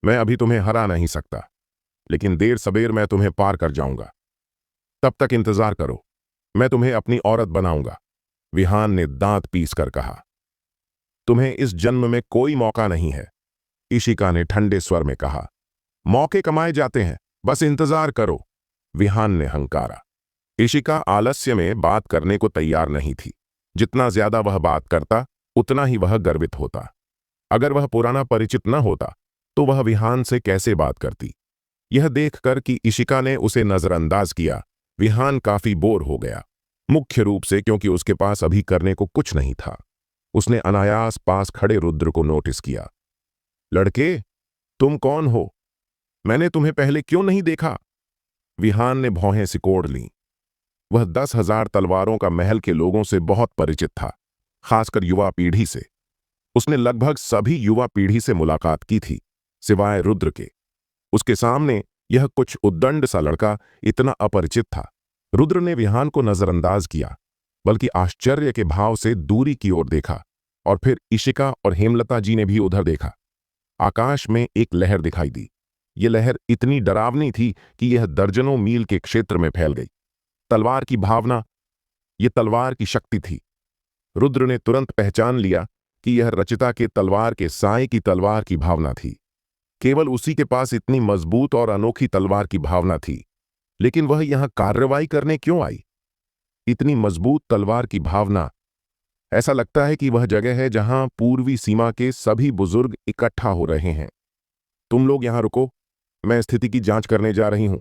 मैं अभी तुम्हें हरा नहीं सकता, लेकिन देर सबेर मैं तुम्हें पार कर जाऊंगा। तब तक इंतजार करो, मैं तुम्हें अपनी औरत बनाऊंगा। विहान ने दांत पीस कर कहा। तुम्हें इस जन्म में कोई मौका नहीं है, इशिका ने ठंडे स्वर में कहा। मौके कमाए जाते हैं, बस इंतजार करो, विहान ने हंकारा। इशिका आलस्य में बात करने को तैयार नहीं थी। जितना ज्यादा वह बात करता, उतना ही वह गर्वित होता। अगर वह पुराना परिचित न होता तो वह विहान से कैसे बात करती। यह देखकर कि इशिका ने उसे नजरअंदाज किया, विहान काफी बोर हो गया, मुख्य रूप से क्योंकि उसके पास अभी करने को कुछ नहीं था। उसने अनायास पास खड़े रुद्र को नोटिस किया। लड़के, तुम कौन हो? मैंने तुम्हें पहले क्यों नहीं देखा? विहान ने भौहें सिकोड़ लीं। वह 10,000 तलवारों का महल के लोगों से बहुत परिचित था, खासकर युवा पीढ़ी से। उसने लगभग सभी युवा पीढ़ी से मुलाकात की थी, सिवाय रुद्र के। उसके सामने यह कुछ उद्दंड सा लड़का इतना अपरिचित था। रुद्र ने विहान को नजरअंदाज किया, बल्कि आश्चर्य के भाव से दूरी की ओर देखा, और फिर इशिका और हेमलता जी ने भी उधर देखा। आकाश में एक लहर दिखाई दी। यह लहर इतनी डरावनी थी कि यह दर्जनों मील के क्षेत्र में फैल गई। तलवार की भावना, यह तलवार की शक्ति थी। रुद्र ने तुरंत पहचान लिया कि यह रचिता के तलवार के साए की तलवार की भावना थी। केवल उसी के पास इतनी मजबूत और अनोखी तलवार की भावना थी, लेकिन वह यहां कार्रवाई करने क्यों आई? इतनी मजबूत तलवार की भावना, ऐसा लगता है कि वह जगह है जहां पूर्वी सीमा के सभी बुजुर्ग इकट्ठा हो रहे हैं। तुम लोग यहां रुको, मैं स्थिति की जांच करने जा रही हूं,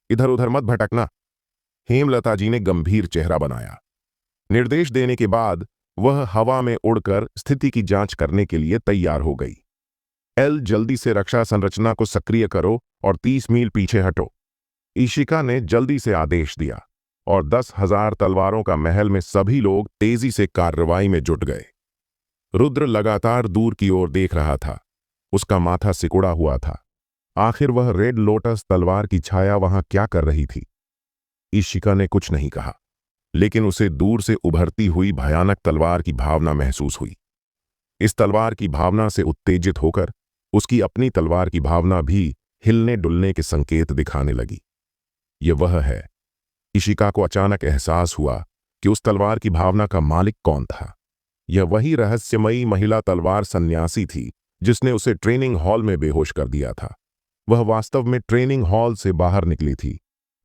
इधर उधर मत भटकना, हेमलता जी ने गंभीर चेहरा बनाया। निर्देश देने के बाद वह हवा में उड़कर स्थिति की जांच करने के लिए तैयार हो गई। एल, जल्दी से रक्षा संरचना को सक्रिय करो और 30 मील पीछे हटो, इशिका ने जल्दी से आदेश दिया, और 10,000 तलवारों का महल में सभी लोग तेजी से कार्रवाई में जुट गए। रुद्र लगातार दूर की ओर देख रहा था। उसका माथा सिकुड़ा हुआ था। आखिर वह रेड लोटस तलवार की छाया वहां क्या कर रही थी? इशिका ने कुछ नहीं कहा, लेकिन उसे दूर से उभरती हुई भयानक तलवार की भावना महसूस हुई। इस तलवार की भावना से उत्तेजित होकर उसकी अपनी तलवार की भावना भी हिलने डुलने के संकेत दिखाने लगी। यह वह है। इशिका को अचानक एहसास हुआ कि उस तलवार की भावना का मालिक कौन था। यह वही रहस्यमयी महिला तलवार सन्यासी थी जिसने उसे ट्रेनिंग हॉल में बेहोश कर दिया था। वह वास्तव में ट्रेनिंग हॉल से बाहर निकली थी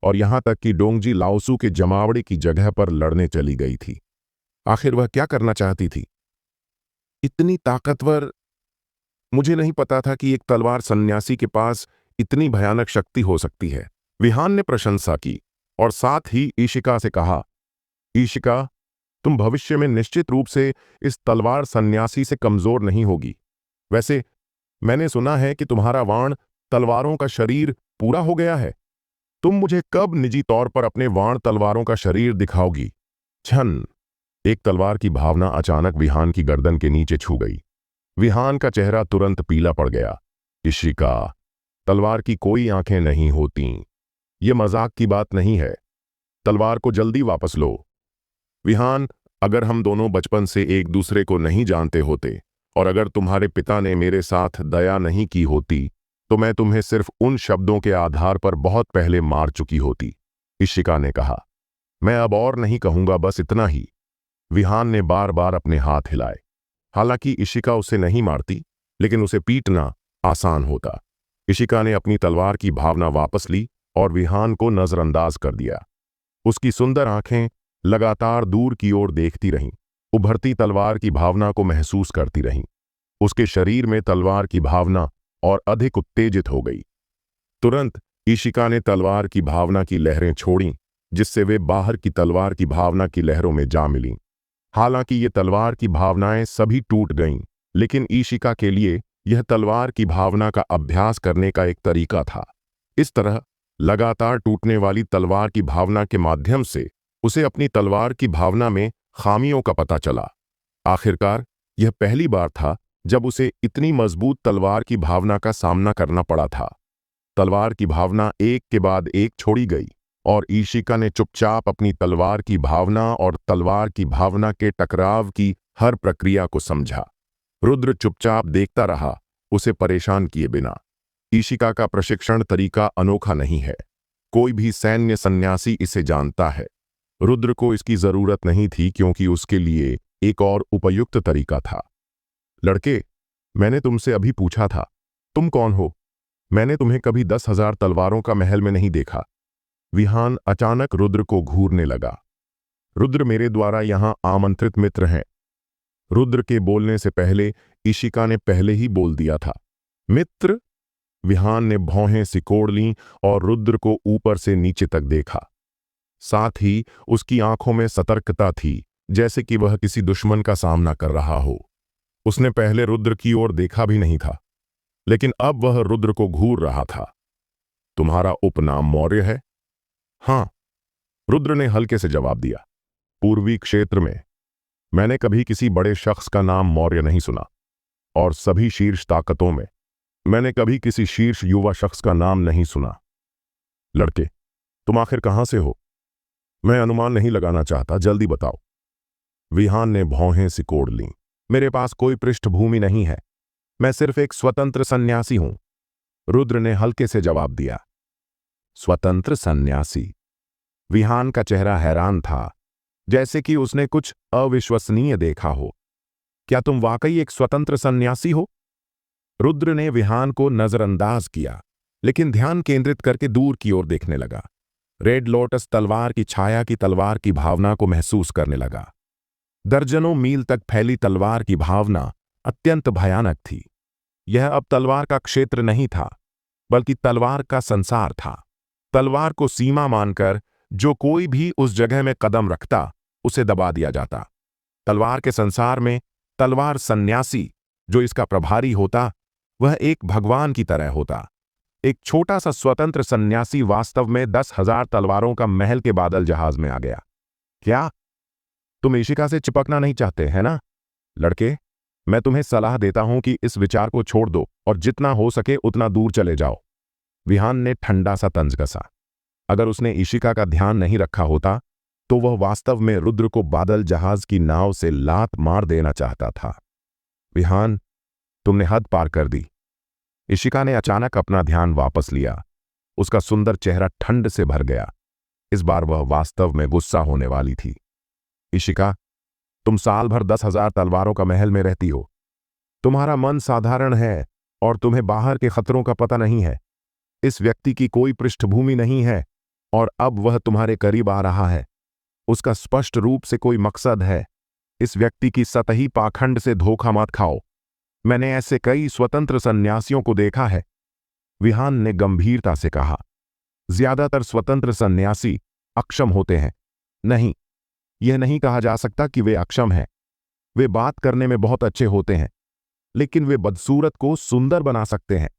और यहां तक कि डोंगजी लाओसू के जमावड़े की जगह पर लड़ने चली गई थी। आखिर वह क्या करना चाहती थी? इतनी ताकतवर, मुझे नहीं पता था कि एक तलवार सन्यासी के पास इतनी भयानक शक्ति हो सकती है। विहान ने प्रशंसा की और साथ ही इशिका से कहा, इशिका, तुम भविष्य में निश्चित रूप से इस तलवार सन्यासी से कमजोर नहीं होगी। वैसे मैंने सुना है कि तुम्हारा वाण तलवारों का शरीर पूरा हो गया है। तुम मुझे कब निजी तौर पर अपने वाण तलवारों का शरीर दिखाओगी? छन, एक तलवार की भावना अचानक विहान की गर्दन के नीचे छू गई। विहान का चेहरा तुरंत पीला पड़ गया। इशिका, तलवार की कोई आंखें नहीं होती। ये मजाक की बात नहीं है। तलवार को जल्दी वापस लो। विहान, अगर हम दोनों बचपन से एक दूसरे को नहीं जानते होते और अगर तुम्हारे पिता ने मेरे साथ दया नहीं की होती तो मैं तुम्हें सिर्फ उन शब्दों के आधार पर बहुत पहले मार चुकी होती, इशिका ने कहा। मैं अब और नहीं कहूंगा, बस इतना ही। विहान ने बार बार अपने हाथ हिलाए। हालांकि इशिका उसे नहीं मारती, लेकिन उसे पीटना आसान होता। इशिका ने अपनी तलवार की भावना वापस ली और विहान को नजरअंदाज कर दिया। उसकी सुंदर आंखें लगातार दूर की ओर देखती रहीं, उभरती तलवार की भावना को महसूस करती रहीं। उसके शरीर में तलवार की भावना और अधिक उत्तेजित हो गई। तुरंत इशिका ने तलवार की भावना की लहरें छोड़ीं, जिससे वे बाहर की तलवार की भावना की लहरों में जा मिलीं। हालांकि ये तलवार की भावनाएं सभी टूट गईं, लेकिन इशिका के लिए यह तलवार की भावना का अभ्यास करने का एक तरीका था। इस तरह लगातार टूटने वाली तलवार की भावना के माध्यम से उसे अपनी तलवार की भावना में खामियों का पता चला। आखिरकार यह पहली बार था जब उसे इतनी मजबूत तलवार की भावना का सामना करना पड़ा था। तलवार की भावना एक के बाद एक छोड़ी गई और इशिका ने चुपचाप अपनी तलवार की भावना और तलवार की भावना के टकराव की हर प्रक्रिया को समझा। रुद्र चुपचाप देखता रहा, उसे परेशान किए बिना। ईशिका का प्रशिक्षण तरीका अनोखा नहीं है। कोई भी सैन्य सन्यासी इसे जानता है। रुद्र को इसकी जरूरत नहीं थी क्योंकि उसके लिए एक और उपयुक्त तरीका था। लड़के, मैंने तुमसे अभी पूछा था, तुम कौन हो? मैंने तुम्हें कभी 10,000 तलवारों का महल में नहीं देखा। विहान अचानक रुद्र को घूरने लगा। रुद्र मेरे द्वारा यहां आमंत्रित मित्र हैं। रुद्र के बोलने से पहले ईशिका ने पहले ही बोल दिया था। मित्र? विहान ने भौहें सिकोड़ लीं और रुद्र को ऊपर से नीचे तक देखा। साथ ही उसकी आंखों में सतर्कता थी, जैसे कि वह किसी दुश्मन का सामना कर रहा हो। उसने पहले रुद्र की ओर देखा भी नहीं था, लेकिन अब वह रुद्र को घूर रहा था। तुम्हारा उपनाम मौर्य है? हां, रुद्र ने हल्के से जवाब दिया। पूर्वी क्षेत्र में मैंने कभी किसी बड़े शख्स का नाम मौर्य नहीं सुना, और सभी शीर्ष ताकतों में मैंने कभी किसी शीर्ष युवा शख्स का नाम नहीं सुना। लड़के, तुम आखिर कहां से हो? मैं अनुमान नहीं लगाना चाहता, जल्दी बताओ। विहान ने भौहें सिकोड़ लीं। मेरे पास कोई पृष्ठभूमि नहीं है, मैं सिर्फ एक स्वतंत्र सन्यासी हूं, रुद्र ने हल्के से जवाब दिया। स्वतंत्र सन्यासी? विहान का चेहरा हैरान था, जैसे कि उसने कुछ अविश्वसनीय देखा हो। क्या तुम वाकई एक स्वतंत्र सन्यासी हो? रुद्र ने विहान को नजरअंदाज किया, लेकिन ध्यान केंद्रित करके दूर की ओर देखने लगा। रेड लोटस तलवार की छाया की तलवार की भावना को महसूस करने लगा। दर्जनों मील तक फैली तलवार की भावना अत्यंत भयानक थी। यह अब तलवार का क्षेत्र नहीं था, बल्कि तलवार का संसार था। तलवार को सीमा मानकर जो कोई भी उस जगह में कदम रखता, उसे दबा दिया जाता। तलवार के संसार में तलवार सन्यासी, जो इसका प्रभारी होता, वह एक भगवान की तरह होता। एक छोटा सा स्वतंत्र सन्यासी वास्तव में 10,000 तलवारों का महल के बादल जहाज में आ गया। क्या तुम ईशिका से चिपकना नहीं चाहते, है ना? लड़के, मैं तुम्हें सलाह देता हूं कि इस विचार को छोड़ दो और जितना हो सके उतना दूर चले जाओ। विहान ने ठंडा सा तंज कसा। अगर उसने ईशिका का ध्यान नहीं रखा होता, तो वह वास्तव में रुद्र को बादल जहाज की नाव से लात मार देना चाहता था। विहान, तुमने हद पार कर दी। ईशिका ने अचानक अपना ध्यान वापस लिया। उसका सुंदर चेहरा ठंड से भर गया। इस बार वह वास्तव में गुस्सा होने वाली थी। ईशिका, तुम साल भर 10,000 तलवारों का महल में रहती हो। तुम्हारा मन साधारण है और तुम्हें बाहर के खतरों का पता नहीं है। इस व्यक्ति की कोई पृष्ठभूमि नहीं है और अब वह तुम्हारे करीब आ रहा है। उसका स्पष्ट रूप से कोई मकसद है। इस व्यक्ति की सतही पाखंड से धोखा मत खाओ। मैंने ऐसे कई स्वतंत्र सन्यासियों को देखा है। विहान ने गंभीरता से कहा। ज्यादातर स्वतंत्र सन्यासी अक्षम होते हैं। नहीं, यह नहीं कहा जा सकता कि वे अक्षम हैं। वे बात करने में बहुत अच्छे होते हैं, लेकिन वे बदसूरत को सुंदर बना सकते हैं।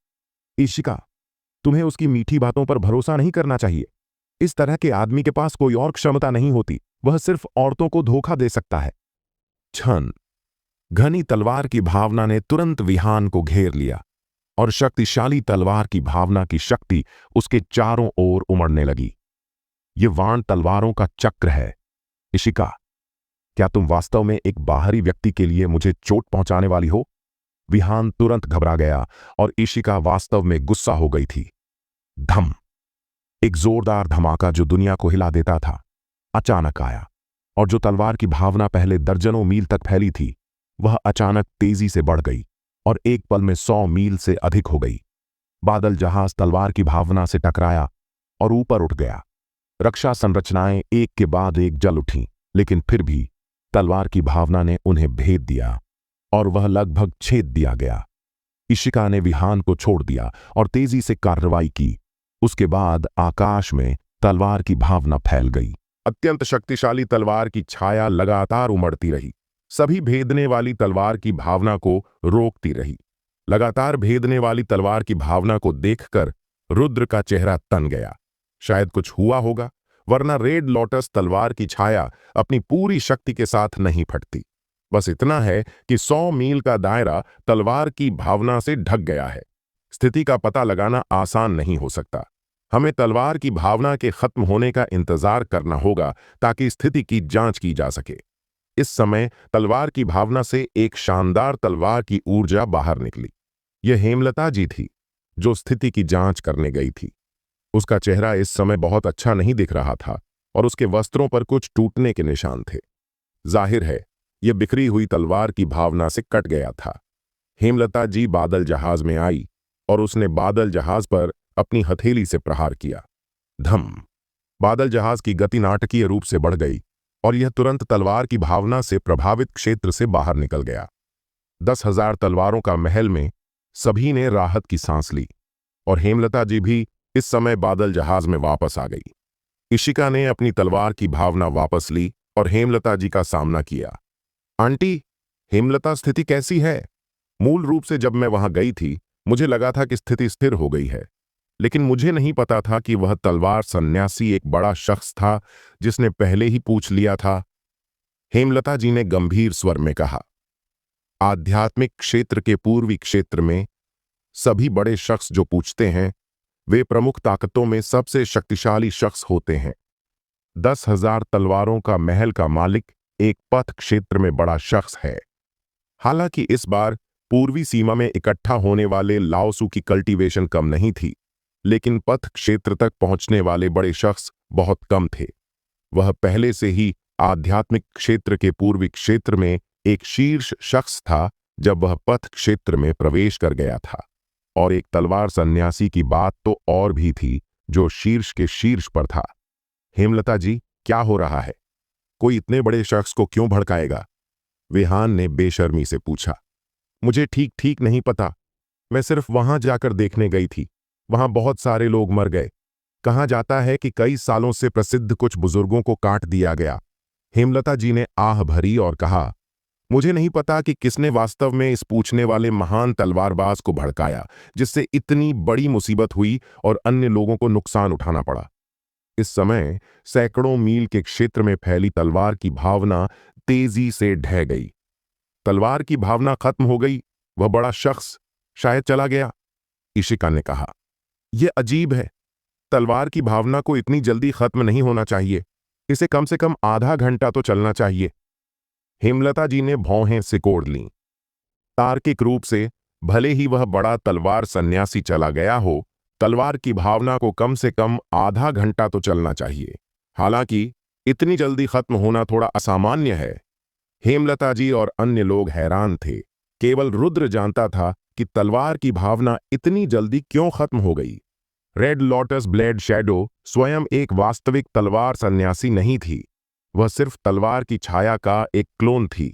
ईशिका, तुम्हें उसकी मीठी बातों पर भरोसा नहीं करना चाहिए। इस तरह के आदमी के पास कोई और क्षमता नहीं होती। वह सिर्फ औरतों को धोखा दे सकता है। क्षण घनी तलवार की भावना ने तुरंत विहान को घेर लिया और शक्तिशाली तलवार की भावना की शक्ति उसके चारों ओर उमड़ने लगी। ये वाण तलवारों का चक्र है। ईशिका, क्या तुम वास्तव में एक बाहरी व्यक्ति के लिए मुझे चोट पहुंचाने वाली हो? विहान तुरंत घबरा गया और ईशिका वास्तव में गुस्सा हो गई थी। धम! एक जोरदार धमाका जो दुनिया को हिला देता था, अचानक आया, और जो तलवार की भावना पहले दर्जनों मील तक फैली थी, वह अचानक तेजी से बढ़ गई और एक पल में 100 मील से अधिक हो गई। बादल जहाज तलवार की भावना से टकराया और ऊपर उठ गया। रक्षा संरचनाएं एक के बाद एक जल उठीं, लेकिन फिर भी तलवार की भावना ने उन्हें भेद दिया और वह लगभग छेद दिया गया। ईशिका ने विहान को छोड़ दिया और तेजी से कार्रवाई की। उसके बाद आकाश में तलवार की भावना फैल गई। अत्यंत शक्तिशाली तलवार की छाया लगातार उमड़ती रही, सभी भेदने वाली तलवार की भावना को रोकती रही। लगातार भेदने वाली तलवार की भावना को देखकर रुद्र का चेहरा तन गया। शायद कुछ हुआ होगा, वरना रेड लोटस तलवार की छाया अपनी पूरी शक्ति के साथ नहीं फटती। बस इतना है कि 100 मील का दायरा तलवार की भावना से ढक गया है। स्थिति का पता लगाना आसान नहीं हो सकता। हमें तलवार की भावना के खत्म होने का इंतजार करना होगा ताकि स्थिति की जांच की जा सके। इस समय तलवार की भावना से एक शानदार तलवार की ऊर्जा बाहर निकली। यह हेमलता जी थी। जो स्थिति की जांच करने गई थी। उसका चेहरा इस समय बहुत अच्छा नहीं दिख रहा था और उसके वस्त्रों पर कुछ टूटने के निशान थे। जाहिर है यह बिखरी हुई तलवार की भावना से कट गया था। हेमलता जी बादल जहाज में आई और उसने बादल जहाज पर अपनी हथेली से प्रहार किया। धम! बादल जहाज की गति नाटकीय रूप से बढ़ गई और यह तुरंत तलवार की भावना से प्रभावित क्षेत्र से बाहर निकल गया। 10,000 तलवारों का महल में सभी ने राहत की सांस ली और हेमलता जी भी इस समय बादल जहाज में वापस आ गई। इशिका ने अपनी तलवार की भावना वापस ली और हेमलता जी का सामना किया। आंटी, हेमलता, स्थिति कैसी है? मूल रूप से जब मैं वहां गई थी मुझे लगा था कि स्थिति स्थिर हो गई है, लेकिन मुझे नहीं पता था कि वह तलवार सन्यासी एक बड़ा शख्स था जिसने पहले ही पूछ लिया था। हेमलता जी ने गंभीर स्वर में कहा, आध्यात्मिक क्षेत्र के पूर्वी क्षेत्र में सभी बड़े शख्स जो पूछते हैं वे प्रमुख ताकतों में सबसे शक्तिशाली शख्स होते हैं। 10,000 तलवारों का महल का मालिक एक पथ क्षेत्र में बड़ा शख्स है। हालांकि इस बार पूर्वी सीमा में इकट्ठा होने वाले लाओसू की कल्टीवेशन कम नहीं थी, लेकिन पथ क्षेत्र तक पहुंचने वाले बड़े शख्स बहुत कम थे। वह पहले से ही आध्यात्मिक क्षेत्र के पूर्वी क्षेत्र में एक शीर्ष शख्स था जब वह पथ क्षेत्र में प्रवेश कर गया था, और एक तलवार सन्यासी की बात तो और भी थी जो शीर्ष के शीर्ष पर था। हेमलता जी, क्या हो रहा है? कोई इतने बड़े शख्स को क्यों भड़काएगा? विहान ने बेशर्मी से पूछा। मुझे ठीक ठीक नहीं पता, मैं सिर्फ वहां जाकर देखने गई थी। वहां बहुत सारे लोग मर गए। कहा जाता है कि कई सालों से प्रसिद्ध कुछ बुजुर्गों को काट दिया गया। हेमलता जी ने आह भरी और कहा, मुझे नहीं पता कि किसने वास्तव में इस पूछने वाले महान तलवारबाज को भड़काया जिससे इतनी बड़ी मुसीबत हुई और अन्य लोगों को नुकसान उठाना पड़ा। इस समय सैकड़ों मील के क्षेत्र में फैली तलवार की भावना तेजी से ढह गई। तलवार की भावना खत्म हो गई, वह बड़ा शख्स शायद चला गया, इशिका ने कहा। यह अजीब है, तलवार की भावना को इतनी जल्दी खत्म नहीं होना चाहिए। इसे कम से कम आधा घंटा तो चलना चाहिए। हेमलता जी ने भौहें सिकोड़ लीं। तार्किक रूप से भले ही वह बड़ा तलवार सन्यासी चला गया हो, तलवार की भावना को कम से कम आधा घंटा तो चलना चाहिए। हालांकि इतनी जल्दी खत्म होना थोड़ा असामान्य है। हेमलता जी और अन्य लोग हैरान थे। केवल रुद्र जानता था कि तलवार की भावना इतनी जल्दी क्यों खत्म हो गई। रेड लोटस ब्लेड शैडो स्वयं एक वास्तविक तलवार सन्यासी नहीं थी, वह सिर्फ तलवार की छाया का एक क्लोन थी।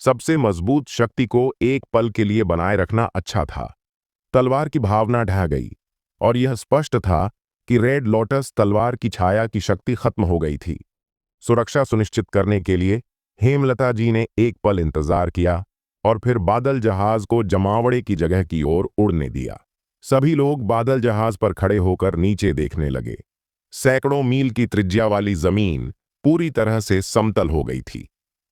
सबसे मजबूत शक्ति को एक पल के लिए बनाए रखना अच्छा था। तलवार की भावना ढह गई और यह स्पष्ट था कि रेड लोटस तलवार की छाया की शक्ति खत्म हो गई थी। सुरक्षा सुनिश्चित करने के लिए हेमलता जी ने एक पल इंतजार किया और फिर बादल जहाज को जमावड़े की जगह की ओर उड़ने दिया। सभी लोग बादल जहाज पर खड़े होकर नीचे देखने लगे। सैकड़ों मील की त्रिज्या वाली जमीन पूरी तरह से समतल हो गई थी।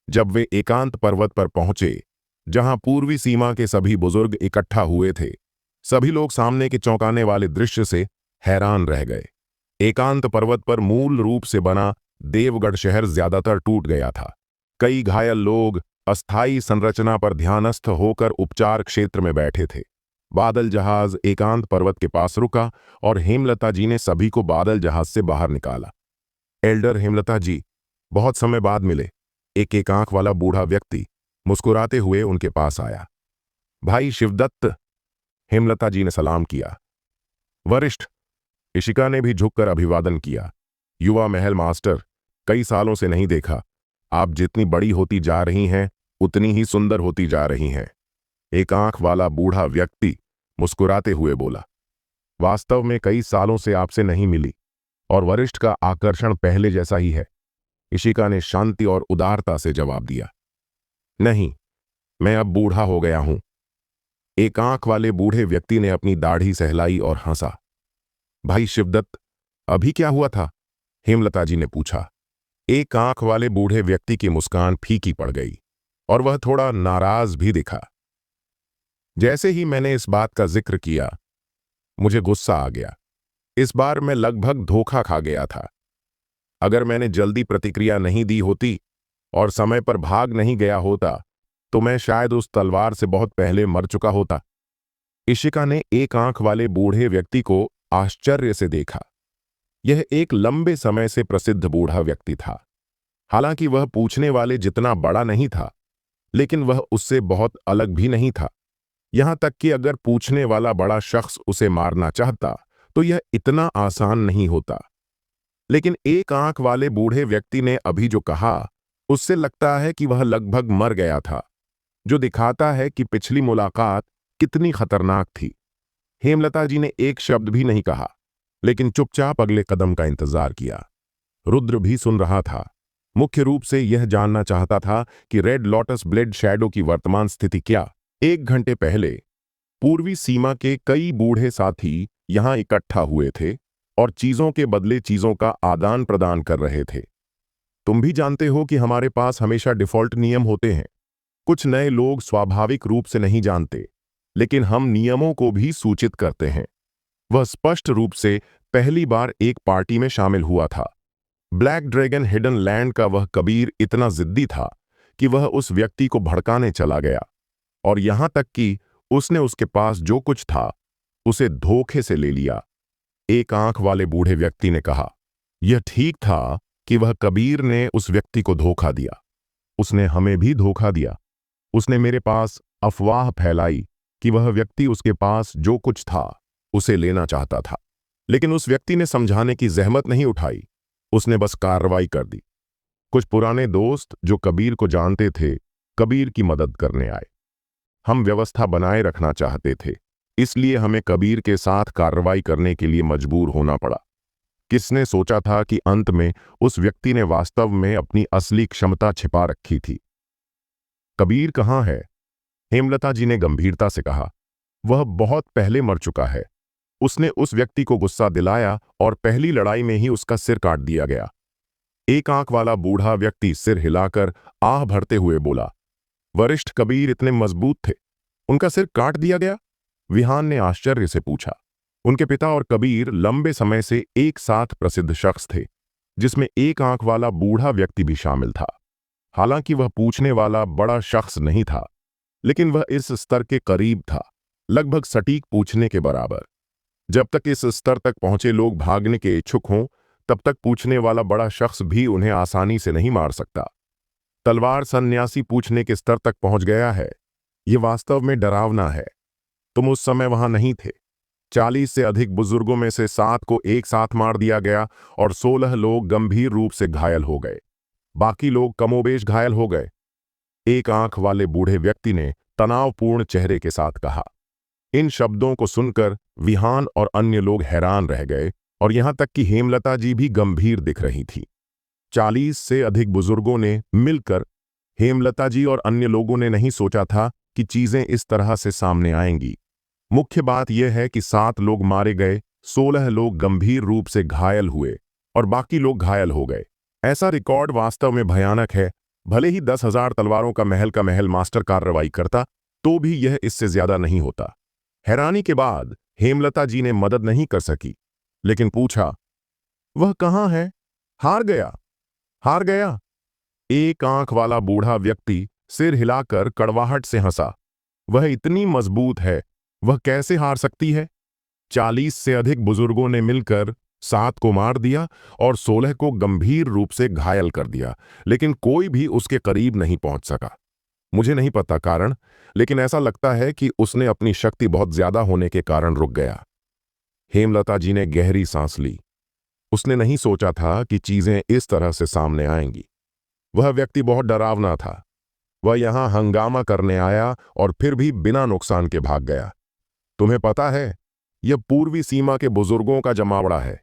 जब वे एकांत पर्वत पर पहुंचे, जहां पूर्वी सीमा के सभी बुजुर्ग इकट्ठा हुए थे, सभी लोग सामने के चौंकाने वाले दृश्य से हैरान रह गए। एकांत पर्वत पर मूल रूप से बना देवगढ़ शहर ज्यादातर टूट गया था। कई घायल लोग अस्थायी संरचना पर ध्यानस्थ होकर उपचार क्षेत्र में बैठे थे। बादल जहाज एकांत पर्वत के पास रुका और हेमलता जी ने सभी को बादल जहाज से बाहर निकाला। एल्डर हेमलता जी, बहुत समय बाद मिले। एक आंख वाला बूढ़ा व्यक्ति मुस्कुराते हुए उनके पास आया। भाई शिवदत्त, हेमलता जी ने सलाम किया। वरिष्ठ, इशिका ने भी झुककर अभिवादन किया। युवा महल मास्टर, कई सालों से नहीं देखा। आप जितनी बड़ी होती जा रही हैं उतनी ही सुंदर होती जा रही हैं। एक आंख वाला बूढ़ा व्यक्ति मुस्कुराते हुए बोला। वास्तव में कई सालों से आपसे नहीं मिली और वरिष्ठ का आकर्षण पहले जैसा ही है, इशिका ने शांति और उदारता से जवाब दिया। नहीं, मैं अब बूढ़ा हो गया हूं। एक आंख वाले बूढ़े व्यक्ति ने अपनी दाढ़ी सहलाई और हंसा। भाई शिवदत्त, अभी क्या हुआ था? हेमलता जी ने पूछा। एक आंख वाले बूढ़े व्यक्ति की मुस्कान फीकी पड़ गई और वह थोड़ा नाराज भी दिखा। जैसे ही मैंने इस बात का जिक्र किया, मुझे गुस्सा आ गया। इस बार मैं लगभग धोखा खा गया था। अगर मैंने जल्दी प्रतिक्रिया नहीं दी होती और समय पर भाग नहीं गया होता, तो मैं शायद उस तलवार से बहुत पहले मर चुका होता। इशिका ने एक आंख वाले बूढ़े व्यक्ति को आश्चर्य से देखा। यह एक लंबे समय से प्रसिद्ध बूढ़ा व्यक्ति था। हालांकि वह पूछने वाले जितना बड़ा नहीं था, लेकिन वह उससे बहुत अलग भी नहीं था। यहां तक कि अगर पूछने वाला बड़ा शख्स उसे मारना चाहता तो यह इतना आसान नहीं होता। लेकिन एक आंख वाले बूढ़े व्यक्ति ने अभी जो कहा, उससे लगता है कि वह लगभग मर गया था, जो दिखाता है कि पिछली मुलाकात कितनी खतरनाक थी। हेमलता जी ने एक शब्द भी नहीं कहा, लेकिन चुपचाप अगले कदम का इंतजार किया। रुद्र भी सुन रहा था। मुख्य रूप से यह जानना चाहता था कि रेड लोटस ब्लेड शैडो की वर्तमान स्थिति क्या। 1 घंटे पहले पूर्वी सीमा के कई बूढ़े साथी यहां इकट्ठा हुए थे और चीजों के बदले चीजों का आदान प्रदान कर रहे थे। तुम भी जानते हो कि हमारे पास हमेशा डिफॉल्ट नियम होते हैं। कुछ नए लोग स्वाभाविक रूप से नहीं जानते, लेकिन हम नियमों को भी सूचित करते हैं। वह स्पष्ट रूप से पहली बार एक पार्टी में शामिल हुआ था। ब्लैक ड्रैगन हिडन लैंड का वह कबीर इतना जिद्दी था कि वह उस व्यक्ति को भड़काने चला गया, और यहां तक कि उसने उसके पास जो कुछ था उसे धोखे से ले लिया। एक आंख वाले बूढ़े व्यक्ति ने कहा, यह ठीक था कि वह कबीर ने उस व्यक्ति को धोखा दिया। उसने हमें भी धोखा दिया। उसने मेरे पास अफवाह फैलाई कि वह व्यक्ति उसके पास जो कुछ था उसे लेना चाहता था, लेकिन उस व्यक्ति ने समझाने की जहमत नहीं उठाई। उसने बस कार्रवाई कर दी। कुछ पुराने दोस्त जो कबीर को जानते थे, कबीर की मदद करने आए। हम व्यवस्था बनाए रखना चाहते थे, इसलिए हमें कबीर के साथ कार्रवाई करने के लिए मजबूर होना पड़ा। किसने सोचा था कि अंत में उस व्यक्ति ने वास्तव में अपनी असली क्षमता छिपा रखी थी। कबीर कहाँ है? हेमलता जी ने गंभीरता से कहा। वह बहुत पहले मर चुका है। उसने उस व्यक्ति को गुस्सा दिलाया और पहली लड़ाई में ही उसका सिर काट दिया गया। एक आंख वाला बूढ़ा व्यक्ति सिर हिलाकर आह भरते हुए बोला, वरिष्ठ कबीर इतने मजबूत थे, उनका सिर काट दिया गया? विहान ने आश्चर्य से पूछा। उनके पिता और कबीर लंबे समय से एक साथ प्रसिद्ध शख्स थे, जिसमें एक आंख वाला बूढ़ा व्यक्ति भी शामिल था। हालांकि वह पूछने वाला बड़ा शख्स नहीं था, लेकिन वह इस स्तर के करीब था, लगभग सटीक पूछने के बराबर। जब तक इस स्तर तक पहुंचे लोग भागने के इच्छुक हों, तब तक पूछने वाला बड़ा शख्स भी उन्हें आसानी से नहीं मार सकता। तलवार सन्यासी पूछने के स्तर तक पहुंच गया है। यह वास्तव में डरावना है। तुम उस समय वहां नहीं थे। 40 से अधिक बुजुर्गों में से 7 को एक साथ मार दिया गया और 16 लोग गंभीर रूप से घायल हो गए। बाकी लोग कमोबेश घायल हो गए। एक आंख वाले बूढ़े व्यक्ति ने तनावपूर्ण चेहरे के साथ कहा। इन शब्दों को सुनकर विहान और अन्य लोग हैरान रह गए, और यहां तक कि हेमलता जी भी गंभीर दिख रही थी। 40 से अधिक बुजुर्गों ने मिलकर, हेमलता जी और अन्य लोगों ने नहीं सोचा था कि चीजें इस तरह से सामने आएंगी। मुख्य बात यह है कि 7 लोग मारे गए, 16 लोग गंभीर रूप से घायल हुए और बाकी लोग घायल हो गए। ऐसा रिकॉर्ड वास्तव में भयानक है। भले ही 10,000 तलवारों का महल मास्टर कार्रवाई करता, तो भी यह इससे ज्यादा नहीं होता। हैरानी के बाद हेमलता जी ने मदद नहीं कर सकी, लेकिन पूछा, वह कहाँ है? हार गया? हार गया? एक आंख वाला बूढ़ा व्यक्ति सिर हिलाकर कड़वाहट से हंसा। वह इतनी मजबूत है, वह कैसे हार सकती है? 40 से अधिक बुजुर्गों ने मिलकर 7 को मार दिया और 16 को गंभीर रूप से घायल कर दिया, लेकिन कोई भी उसके करीब नहीं पहुंच सका। मुझे नहीं पता कारण, लेकिन ऐसा लगता है कि उसने अपनी शक्ति बहुत ज्यादा होने के कारण रुक गया। हेमलता जी ने गहरी सांस ली। उसने नहीं सोचा था कि चीजें इस तरह से सामने आएंगी। वह व्यक्ति बहुत डरावना था। वह यहां हंगामा करने आया और फिर भी बिना नुकसान के भाग गया। तुम्हें पता है, यह पूर्वी सीमा के बुजुर्गों का जमावड़ा है।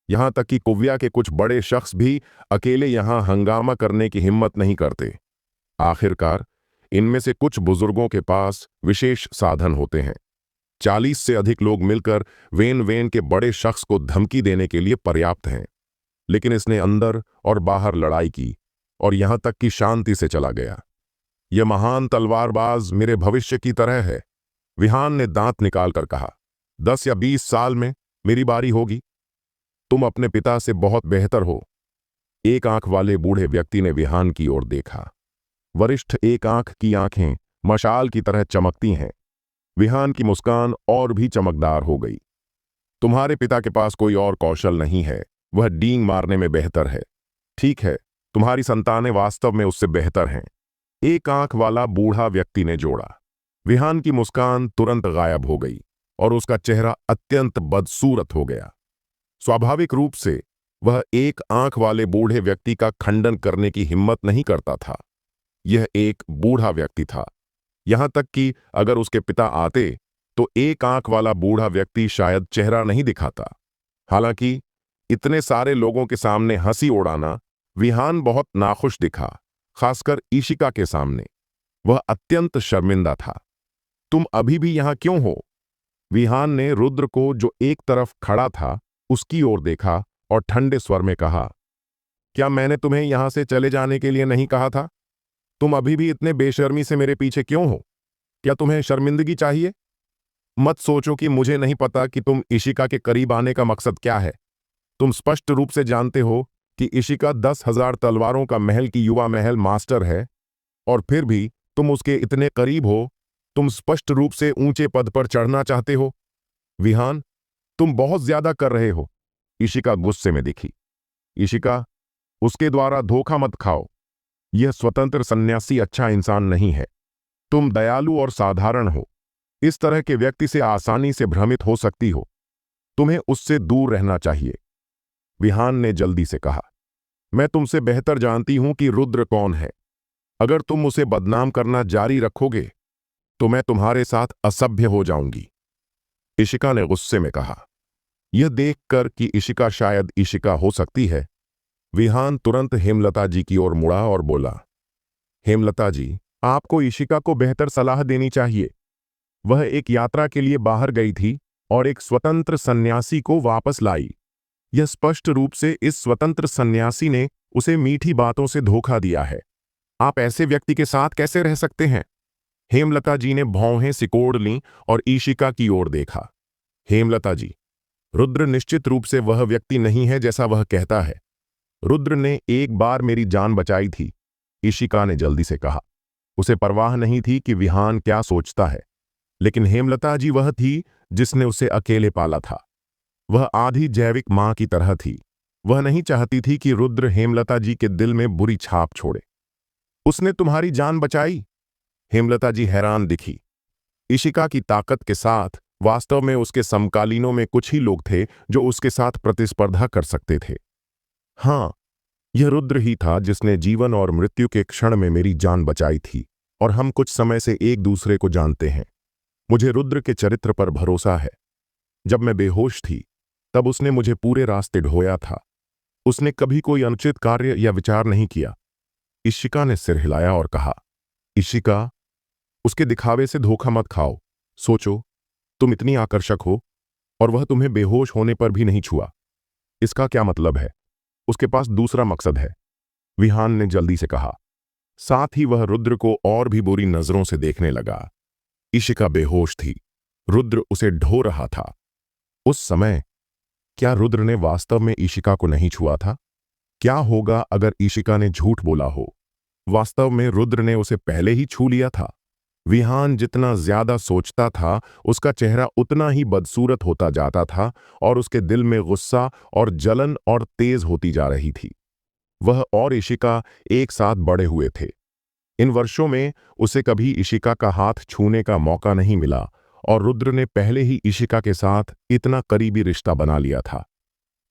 यहां तक कि कुव्या के कुछ बड़े शख्स भी अकेले यहां हंगामा करने की हिम्मत नहीं करते। आखिरकार इनमें से कुछ बुजुर्गों के पास विशेष साधन होते हैं। 40 से अधिक लोग मिलकर वेन के बड़े शख्स को धमकी देने के लिए पर्याप्त हैं। लेकिन इसने अंदर और बाहर लड़ाई की और यहां तक कि शांति से चला गया। यह महान तलवारबाज मेरे भविष्य की तरह है। विहान ने दांत निकालकर कहा, 10 या 20 साल में मेरी बारी होगी। तुम अपने पिता से बहुत बेहतर हो। एक आंख वाले बूढ़े व्यक्ति ने विहान की ओर देखा। वरिष्ठ एक आंख की आंखें मशाल की तरह चमकती हैं। विहान की मुस्कान और भी चमकदार हो गई। तुम्हारे पिता के पास कोई और कौशल नहीं है, वह डींग मारने में बेहतर है। ठीक है, तुम्हारी संतानें वास्तव में उससे बेहतर हैं, एक आंख वाला बूढ़ा व्यक्ति ने जोड़ा। विहान की मुस्कान तुरंत गायब हो गई और उसका चेहरा अत्यंत बदसूरत हो गया। स्वाभाविक रूप से वह एक आंख वाले बूढ़े व्यक्ति का खंडन करने की हिम्मत नहीं करता था। यह एक बूढ़ा व्यक्ति था, यहां तक कि अगर उसके पिता आते तो एक आंख वाला बूढ़ा व्यक्ति शायद चेहरा नहीं दिखाता। हालांकि इतने सारे लोगों के सामने हंसी उड़ाना विहान बहुत नाखुश दिखा, खासकर ईशिका के सामने। वह अत्यंत शर्मिंदा था। तुम अभी भी यहां क्यों हो? विहान ने रुद्र को, जो एक तरफ खड़ा था, उसकी ओर देखा और ठंडे स्वर में कहा, क्या मैंने तुम्हें यहां से चले जाने के लिए नहीं कहा था? तुम अभी भी इतने बेशर्मी से मेरे पीछे क्यों हो? क्या तुम्हें शर्मिंदगी चाहिए? मत सोचो कि मुझे नहीं पता कि तुम इशिका के करीब आने का मकसद क्या है। तुम स्पष्ट रूप से जानते हो कि इशिका 10,000 तलवारों का महल की युवा महल मास्टर है, और फिर भी तुम उसके इतने करीब हो। तुम स्पष्ट रूप से ऊंचे पद पर चढ़ना चाहते हो। विहान, तुम बहुत ज्यादा कर रहे हो। इशिका गुस्से में दिखी। इशिका, उसके द्वारा धोखा मत खाओ। यह स्वतंत्र सन्यासी अच्छा इंसान नहीं है। तुम दयालु और साधारण हो। इस तरह के व्यक्ति से आसानी से भ्रमित हो सकती हो। तुम्हें उससे दूर रहना चाहिए। विहान ने जल्दी से कहा, मैं तुमसे बेहतर जानती हूं कि रुद्र कौन है। अगर तुम उसे बदनाम करना जारी रखोगे तो मैं तुम्हारे साथ असभ्य हो जाऊंगी। इशिका ने गुस्से में कहा। यह देखकर कि इशिका शायद इशिका हो सकती है, विहान तुरंत हेमलता जी की ओर मुड़ा और बोला, हेमलता जी, आपको इशिका को बेहतर सलाह देनी चाहिए। वह एक यात्रा के लिए बाहर गई थी और एक स्वतंत्र सन्यासी को वापस लाई। यह स्पष्ट रूप से इस स्वतंत्र सन्यासी ने उसे मीठी बातों से धोखा दिया है। आप ऐसे व्यक्ति के साथ कैसे रह सकते हैं? हेमलता जी ने भौहें सिकोड़ लीं और ईशिका की ओर देखा। हेमलता जी, रुद्र निश्चित रूप से वह व्यक्ति नहीं है जैसा वह कहता है। रुद्र ने एक बार मेरी जान बचाई थी, ईशिका ने जल्दी से कहा। उसे परवाह नहीं थी कि विहान क्या सोचता है, लेकिन हेमलता जी वह थी जिसने उसे अकेले पाला था। वह आधी जैविक मां की तरह थी। वह नहीं चाहती थी कि रुद्र हेमलता जी के दिल में बुरी छाप छोड़े। उसने तुम्हारी जान बचाई? हेमलता जी हैरान दिखी। इशिका की ताकत के साथ वास्तव में उसके समकालीनों में कुछ ही लोग थे जो उसके साथ प्रतिस्पर्धा कर सकते थे। हाँ, यह रुद्र ही था जिसने जीवन और मृत्यु के क्षण में मेरी जान बचाई थी, और हम कुछ समय से एक दूसरे को जानते हैं। मुझे रुद्र के चरित्र पर भरोसा है। जब मैं बेहोश थी तब उसने मुझे पूरे रास्ते ढोया था। उसने कभी कोई अनुचित कार्य या विचार नहीं किया। इशिका ने सिर हिलाया और कहा, इशिका, उसके दिखावे से धोखा मत खाओ। सोचो, तुम इतनी आकर्षक हो और वह तुम्हें बेहोश होने पर भी नहीं छुआ। इसका क्या मतलब है? उसके पास दूसरा मकसद है, विहान ने जल्दी से कहा। साथ ही वह रुद्र को और भी बुरी नजरों से देखने लगा। इशिका बेहोश थी। रुद्र उसे ढो रहा था। उस समय क्या रुद्र ने वास्तव में इशिका को नहीं छुआ था? क्या होगा अगर इशिका ने झूठ बोला हो? वास्तव में रुद्र ने उसे पहले ही छू लिया था। विहान जितना ज्यादा सोचता था, उसका चेहरा उतना ही बदसूरत होता जाता था और उसके दिल में गुस्सा और जलन और तेज होती जा रही थी। वह और इशिका एक साथ बड़े हुए थे। इन वर्षों में उसे कभी इशिका का हाथ छूने का मौका नहीं मिला, और रुद्र ने पहले ही इशिका के साथ इतना करीबी रिश्ता बना लिया था।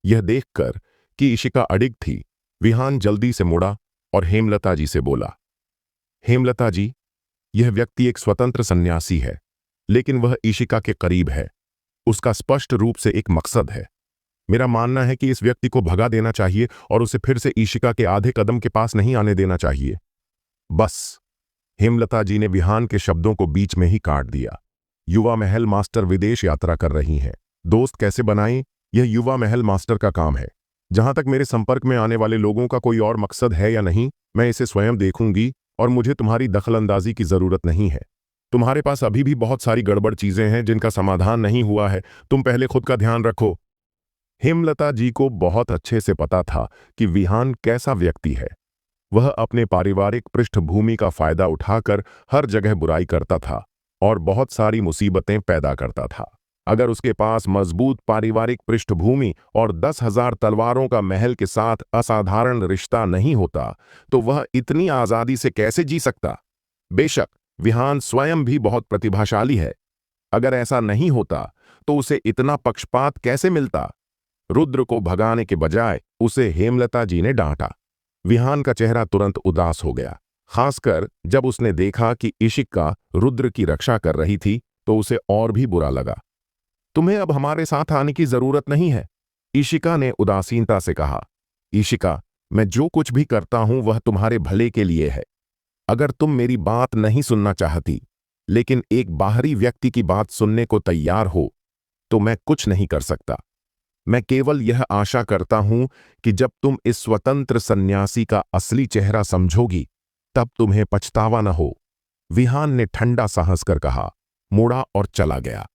यह देखकर कि इशिका अडिग थी, विहान जल्दी से मुड़ा और हेमलता जी से बोला, हेमलता जी, यह व्यक्ति एक स्वतंत्र सन्यासी है, लेकिन वह इशिका के करीब है। उसका स्पष्ट रूप से एक मकसद है। मेरा मानना है कि इस व्यक्ति को भगा देना चाहिए और उसे फिर से इशिका के आधे कदम के पास नहीं आने देना चाहिए। बस। हेमलता जी ने विहान के शब्दों को बीच में ही काट दिया। युवा महल मास्टर विदेश यात्रा कर रही हैं। दोस्त कैसे बनाएं, यह युवा महल मास्टर का काम है। जहां तक मेरे संपर्क में आने वाले लोगों का कोई और मकसद है या नहीं, मैं इसे स्वयं देखूंगी और मुझे तुम्हारी दखलंदाजी की जरूरत नहीं है। तुम्हारे पास अभी भी बहुत सारी गड़बड़ चीजें हैं जिनका समाधान नहीं हुआ है। तुम पहले खुद का ध्यान रखो। हेमलता जी को बहुत अच्छे से पता था कि विहान कैसा व्यक्ति है। वह अपने पारिवारिक पृष्ठभूमि का फायदा उठाकर हर जगह बुराई करता था। और बहुत सारी मुसीबतें पैदा करता था। अगर उसके पास मजबूत पारिवारिक पृष्ठभूमि और 10,000 तलवारों का महल के साथ असाधारण रिश्ता नहीं होता तो वह इतनी आज़ादी से कैसे जी सकता? बेशक विहान स्वयं भी बहुत प्रतिभाशाली है। अगर ऐसा नहीं होता तो उसे इतना पक्षपात कैसे मिलता? रुद्र को भगाने के बजाय उसे हेमलता जी ने डांटा। विहान का चेहरा तुरंत उदास हो गया, खासकर जब उसने देखा कि इशिका रुद्र की रक्षा कर रही थी तो उसे और भी बुरा लगा। तुम्हें अब हमारे साथ आने की जरूरत नहीं है, इशिका ने उदासीनता से कहा। इशिका, मैं जो कुछ भी करता हूं वह तुम्हारे भले के लिए है। अगर तुम मेरी बात नहीं सुनना चाहती, लेकिन एक बाहरी व्यक्ति की बात सुनने को तैयार हो, तो मैं कुछ नहीं कर सकता। मैं केवल यह आशा करता हूं कि जब तुम इस स्वतंत्र सन्यासी का असली चेहरा समझोगी, तब तुम्हें पछतावा न हो। विहान ने ठंडा सा हंसकर कहा, मुड़ा और चला गया।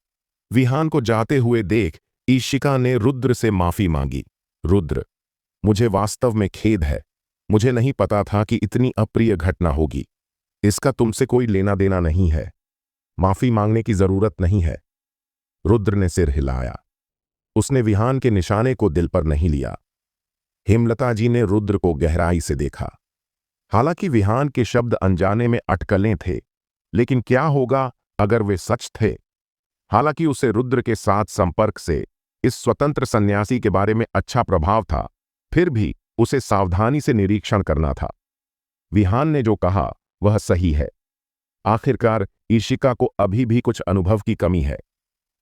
विहान को जाते हुए देख इशिका ने रुद्र से माफी मांगी। रुद्र, मुझे वास्तव में खेद है। मुझे नहीं पता था कि इतनी अप्रिय घटना होगी। इसका तुमसे कोई लेना देना नहीं है। माफी मांगने की जरूरत नहीं है। रुद्र ने सिर हिलाया। उसने विहान के निशाने को दिल पर नहीं लिया। हेमलता जी ने रुद्र को गहराई से देखा। हालांकि विहान के शब्द अनजाने में अटकलें थे, लेकिन क्या होगा अगर वे सच थे? हालांकि उसे रुद्र के साथ संपर्क से इस स्वतंत्र सन्यासी के बारे में अच्छा प्रभाव था, फिर भी उसे सावधानी से निरीक्षण करना था। विहान ने जो कहा वह सही है। आखिरकार इशिका को अभी भी कुछ अनुभव की कमी है।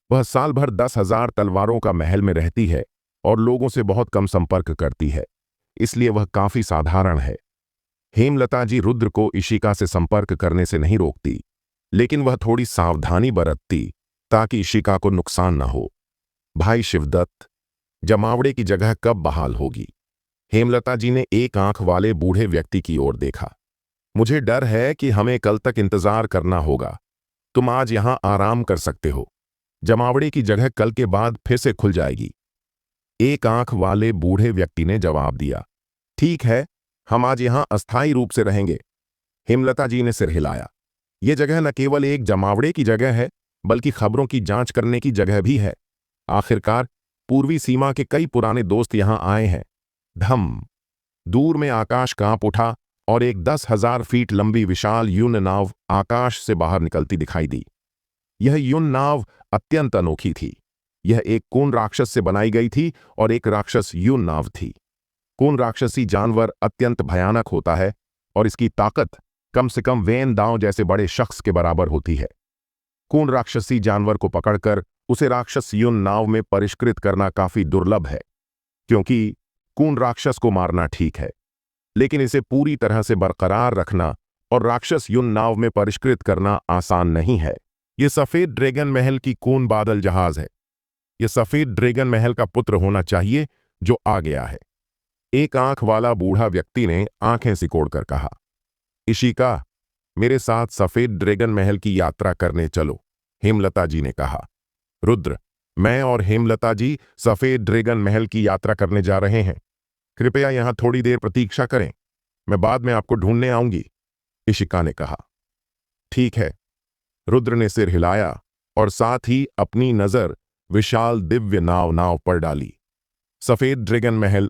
वह साल भर 10,000 तलवारों का महल में रहती है और लोगों से बहुत कम संपर्क करती है, इसलिए वह काफी साधारण है। हेमलता जी रुद्र को इशिका से संपर्क करने से नहीं रोकती, लेकिन वह थोड़ी सावधानी बरतती ताकि इशिका को नुकसान न हो। भाई शिवदत्त, जमावड़े की जगह कब बहाल होगी? हेमलता जी ने एक आंख वाले बूढ़े व्यक्ति की ओर देखा। मुझे डर है कि हमें कल तक इंतजार करना होगा। तुम आज यहां आराम कर सकते हो। जमावड़े की जगह कल के बाद फिर से खुल जाएगी। एक आंख वाले बूढ़े व्यक्ति ने जवाब दिया। ठीक है, हम आज यहां अस्थायी रूप से रहेंगे। हेमलता जी ने सिर हिलाया। यह जगह न केवल एक जमावड़े की जगह है, बल्कि खबरों की जांच करने की जगह भी है। आखिरकार पूर्वी सीमा के कई पुराने दोस्त यहां आए हैं। धम! दूर में आकाश कांप उठा और एक 10,000 फीट लंबी विशाल युन नाव आकाश से बाहर निकलती दिखाई दी। यह युन नाव अत्यंत अनोखी थी। यह एक कून राक्षस से बनाई गई थी और एक राक्षस युन नाव थी। कून राक्षसी जानवर अत्यंत भयानक होता है और इसकी ताकत कम से कम वेन दांव जैसे बड़े शख्स के बराबर होती है। कून राक्षसी जानवर को पकड़कर उसे राक्षस युन नाव में परिष्कृत करना काफी दुर्लभ है, क्योंकि कून राक्षस को मारना ठीक है, लेकिन इसे पूरी तरह से बरकरार रखना और राक्षस युन नाव में परिष्कृत करना आसान नहीं है। यह सफेद ड्रैगन महल की कून बादल जहाज है। यह सफेद ड्रैगन महल का पुत्र होना चाहिए जो आ गया है। एक आंख वाला बूढ़ा व्यक्ति ने आंखें सिकोड़कर कहा। इशिका, मेरे साथ सफेद ड्रैगन महल की यात्रा करने चलो, हेमलता जी ने कहा। रुद्र, मैं और हेमलता जी सफेद ड्रैगन महल की यात्रा करने जा रहे हैं। कृपया यहां थोड़ी देर प्रतीक्षा करें, मैं बाद में आपको ढूंढने आऊंगी, इशिका ने कहा। ठीक है, रुद्र ने सिर हिलाया और साथ ही अपनी नजर विशाल दिव्य नाव पर डाली। सफेद ड्रैगन महल।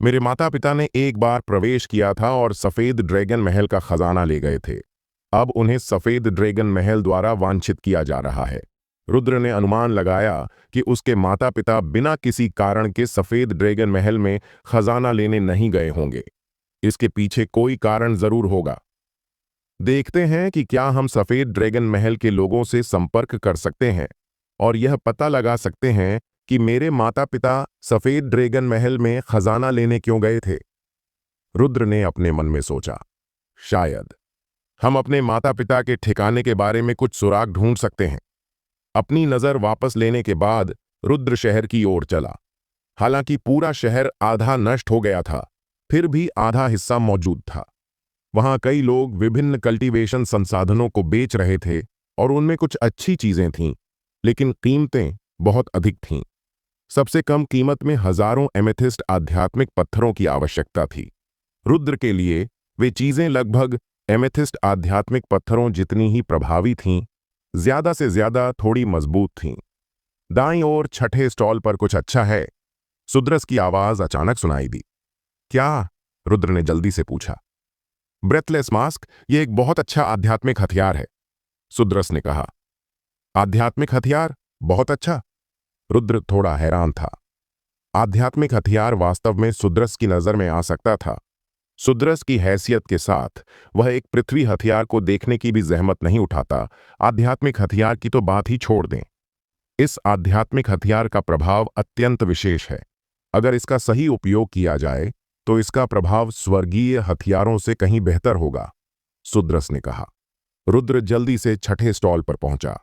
मेरे माता पिता ने एक बार प्रवेश किया था और सफेद ड्रैगन महल का खजाना ले गए थे। अब उन्हें सफेद ड्रैगन महल द्वारा वांछित किया जा रहा है। रुद्र ने अनुमान लगाया कि उसके माता पिता बिना किसी कारण के सफेद ड्रैगन महल में खजाना लेने नहीं गए होंगे। इसके पीछे कोई कारण जरूर होगा। देखते हैं कि क्या हम सफेद ड्रैगन महल के लोगों से संपर्क कर सकते हैं और यह पता लगा सकते हैं कि मेरे माता पिता सफेद ड्रैगन महल में खजाना लेने क्यों गए थे। रुद्र ने अपने मन में सोचा, शायद हम अपने माता पिता के ठिकाने के बारे में कुछ सुराग ढूंढ सकते हैं। अपनी नजर वापस लेने के बाद रुद्र शहर की ओर चला। हालांकि पूरा शहर आधा नष्ट हो गया था, फिर भी आधा हिस्सा मौजूद था। वहां कई लोग विभिन्न कल्टीवेशन संसाधनों को बेच रहे थे और उनमें कुछ अच्छी चीजें थीं, लेकिन कीमतें बहुत अधिक थीं। सबसे कम कीमत में हजारों एमेथिस्ट आध्यात्मिक पत्थरों की आवश्यकता थी। रुद्र के लिए वे चीजें लगभग एमेथिस्ट आध्यात्मिक पत्थरों जितनी ही प्रभावी थीं ज्यादा से ज्यादा थोड़ी मजबूत थीं। दाईं ओर छठे स्टॉल पर कुछ अच्छा है? सुद्रस की आवाज अचानक सुनाई दी। क्या? रुद्र ने जल्दी से पूछा। ब्रेथलेस मास्क, ये एक बहुत अच्छा आध्यात्मिक हथियार है, सुद्रस ने कहा। आध्यात्मिक हथियार? बहुत अच्छा। रुद्र थोड़ा हैरान था। आध्यात्मिक हथियार वास्तव में सुद्रस की नजर में आ सकता था। सुद्रस की हैसियत के साथ वह एक पृथ्वी हथियार को देखने की भी जहमत नहीं उठाता। आध्यात्मिक हथियार की तो बात ही छोड़ दें। इस आध्यात्मिक हथियार का प्रभाव अत्यंत विशेष है। अगर इसका सही उपयोग किया जाए तो इसका प्रभाव स्वर्गीय हथियारों से कहीं बेहतर होगा, सुद्रस ने कहा। रुद्र जल्दी से छठे स्टॉल पर पहुंचा।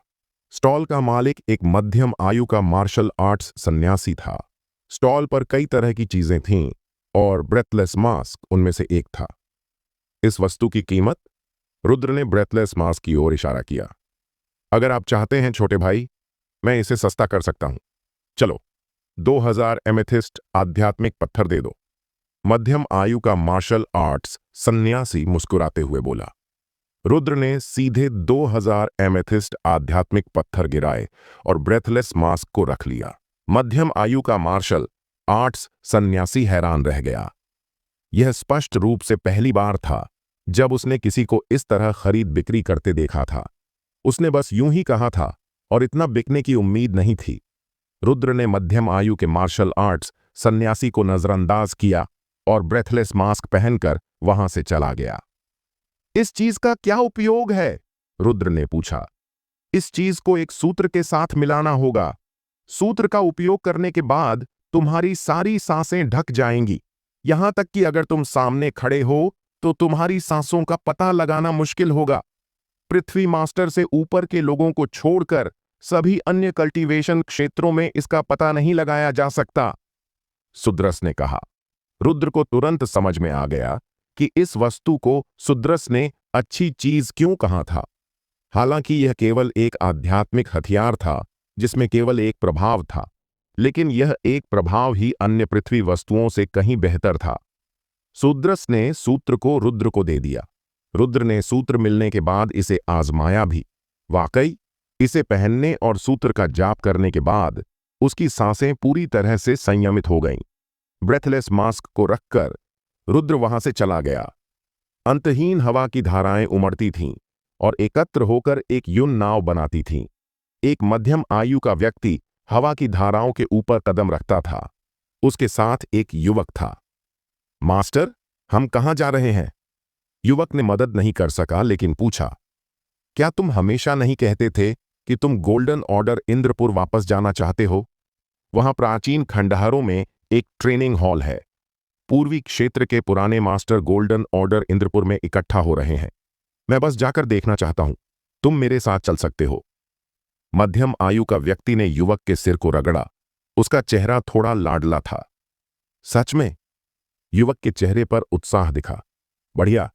स्टॉल का मालिक एक मध्यम आयु का मार्शल आर्ट्स सन्यासी था। स्टॉल पर कई तरह की चीजें थीं और ब्रेथलेस मास्क उनमें से एक था। इस वस्तु की कीमत? रुद्र ने ब्रेथलेस मास्क की ओर इशारा किया। अगर आप चाहते हैं छोटे भाई, मैं इसे सस्ता कर सकता हूं। चलो, 2000 एमेथिस्ट आध्यात्मिक पत्थर दे दो। मध्यम आयु का मार्शल आर्ट्स सन्यासी मुस्कुराते हुए बोला। रुद्र ने सीधे 2000 एमेथिस्ट आध्यात्मिक पत्थर गिराए और ब्रेथलेस मास्क को रख लिया। मध्यम आयु का मार्शल आर्ट्स सन्यासी हैरान रह गया। यह स्पष्ट रूप से पहली बार था जब उसने किसी को इस तरह खरीद बिक्री करते देखा था। उसने बस यूं ही कहा था और इतना बिकने की उम्मीद नहीं थी। रुद्र ने मध्यम आयु के मार्शल आर्ट्स सन्यासी को नजरअंदाज किया और ब्रेथलेस मास्क पहनकर वहां से चला गया। इस चीज का क्या उपयोग है? रुद्र ने पूछा। इस चीज को एक सूत्र के साथ मिलाना होगा। सूत्र का उपयोग करने के बाद तुम्हारी सारी सांसें ढक जाएंगी। यहां तक कि अगर तुम सामने खड़े हो तो तुम्हारी सांसों का पता लगाना मुश्किल होगा। पृथ्वी मास्टर से ऊपर के लोगों को छोड़कर सभी अन्य कल्टीवेशन क्षेत्रों में इसका पता नहीं लगाया जा सकता, सुद्रस ने कहा। रुद्र को तुरंत समझ में आ गया कि इस वस्तु को सुद्रस ने अच्छी चीज क्यों कहा था। हालांकि यह केवल एक आध्यात्मिक हथियार था जिसमें केवल एक प्रभाव था, लेकिन यह एक प्रभाव ही अन्य पृथ्वी वस्तुओं से कहीं बेहतर था। सुद्रस ने सूत्र को रुद्र को दे दिया। रुद्र ने सूत्र मिलने के बाद इसे आजमाया भी। वाकई, इसे पहनने और सूत्र का जाप करने के बाद उसकी सांसें पूरी तरह से संयमित हो गईं। ब्रेथलेस मास्क को रखकर रुद्र वहां से चला गया। अंतहीन हवा की धाराएं उमड़ती थीं और एकत्र होकर एक युन नाव बनाती थीं। एक मध्यम आयु का व्यक्ति हवा की धाराओं के ऊपर कदम रखता था। उसके साथ एक युवक था। मास्टर, हम कहां जा रहे हैं? युवक ने मदद नहीं कर सका लेकिन पूछा, क्या तुम हमेशा नहीं कहते थे कि तुम गोल्डन ऑर्डर इंद्रपुर वापस जाना चाहते हो? वहां प्राचीन खंडहरों में एक ट्रेनिंग हॉल है। पूर्वी क्षेत्र के पुराने मास्टर गोल्डन ऑर्डर इंद्रपुर में इकट्ठा हो रहे हैं। मैं बस जाकर देखना चाहता हूं। तुम मेरे साथ चल सकते हो। मध्यम आयु का व्यक्ति ने युवक के सिर को रगड़ा। उसका चेहरा थोड़ा लाडला था। सच में? युवक के चेहरे पर उत्साह दिखा। बढ़िया,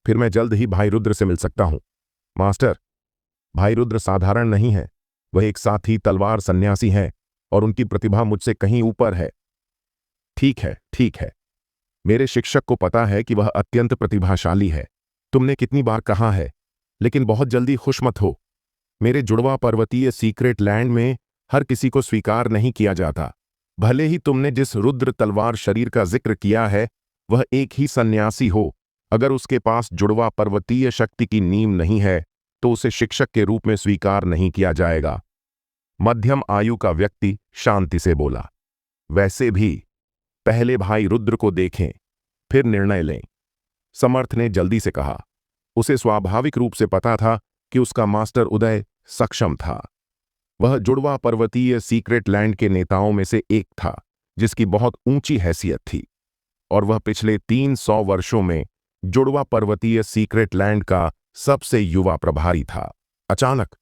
फिर मैं जल्द ही भाई रुद्र से मिल सकता हूं। मास्टर, भाई रुद्र साधारण नहीं है। वह एक साथी तलवार सन्यासी है और उनकी प्रतिभा मुझसे कहीं ऊपर है। ठीक है, ठीक है। मेरे शिक्षक को पता है कि वह अत्यंत प्रतिभाशाली है। तुमने कितनी बार कहा है, लेकिन बहुत जल्दी खुश मत हो। मेरे जुड़वा पर्वतीय सीक्रेट लैंड में हर किसी को स्वीकार नहीं किया जाता। भले ही तुमने जिस रुद्र तलवार शरीर का जिक्र किया है वह एक ही सन्यासी हो, अगर उसके पास जुड़वा पर्वतीय शक्ति की नींव नहीं है तो उसे शिक्षक के रूप में स्वीकार नहीं किया जाएगा। मध्यम आयु का व्यक्ति शांति से बोला। वैसे भी पहले भाई रुद्र को देखें, फिर निर्णय लें, समर्थ ने जल्दी से कहा। उसे स्वाभाविक रूप से पता था कि उसका मास्टर उदय सक्षम था। वह जुड़वा पर्वतीय सीक्रेट लैंड के नेताओं में से एक था जिसकी बहुत ऊंची हैसियत थी, और वह पिछले 300 वर्षों में जुड़वा पर्वतीय सीक्रेट लैंड का सबसे युवा प्रभारी था। अचानक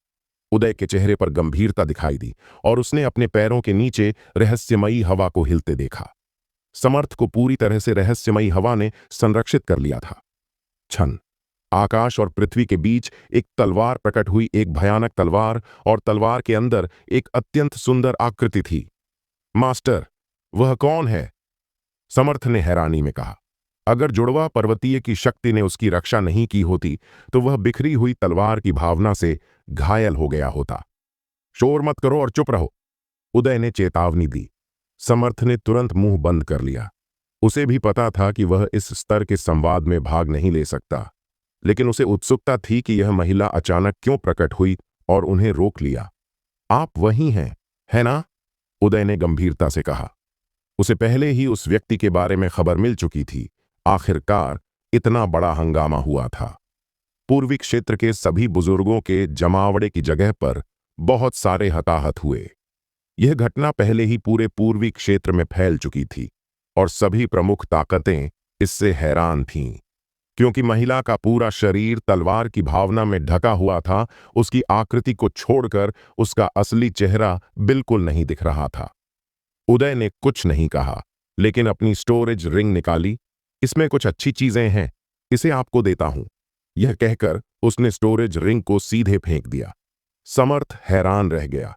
उदय के चेहरे पर गंभीरता दिखाई दी और उसने अपने पैरों के नीचे रहस्यमयी हवा को हिलते देखा। समर्थ को पूरी तरह से रहस्यमयी हवा ने संरक्षित कर लिया था। क्षण, आकाश और पृथ्वी के बीच एक तलवार प्रकट हुई, एक भयानक तलवार, और तलवार के अंदर एक अत्यंत सुंदर आकृति थी। मास्टर, वह कौन है? समर्थ ने हैरानी में कहा। अगर जुड़वा पर्वतीय की शक्ति ने उसकी रक्षा नहीं की होती तो वह बिखरी हुई तलवार की भावना से घायल हो गया होता। शोर मत करो और चुप रहो, उदय ने चेतावनी दी। समर्थ ने तुरंत मुंह बंद कर लिया। उसे भी पता था कि वह इस स्तर के संवाद में भाग नहीं ले सकता, लेकिन उसे उत्सुकता थी कि यह महिला अचानक क्यों प्रकट हुई और उन्हें रोक लिया। आप वही हैं, है ना? उदय ने गंभीरता से कहा। उसे पहले ही उस व्यक्ति के बारे में खबर मिल चुकी थी। आखिरकार इतना बड़ा हंगामा हुआ था। पूर्वी क्षेत्र के सभी बुजुर्गों के जमावड़े की जगह पर बहुत सारे हताहत हुए। यह घटना पहले ही पूरे पूर्वी क्षेत्र में फैल चुकी थी और सभी प्रमुख ताकतें इससे हैरान थीं, क्योंकि महिला का पूरा शरीर तलवार की भावना में ढका हुआ था। उसकी आकृति को छोड़कर उसका असली चेहरा बिल्कुल नहीं दिख रहा था। उदय ने कुछ नहीं कहा, लेकिन अपनी स्टोरेज रिंग निकाली। इसमें कुछ अच्छी चीजें हैं, इसे आपको देता हूं। यह कहकर उसने स्टोरेज रिंग को सीधे फेंक दिया। समर्थ हैरान रह गया।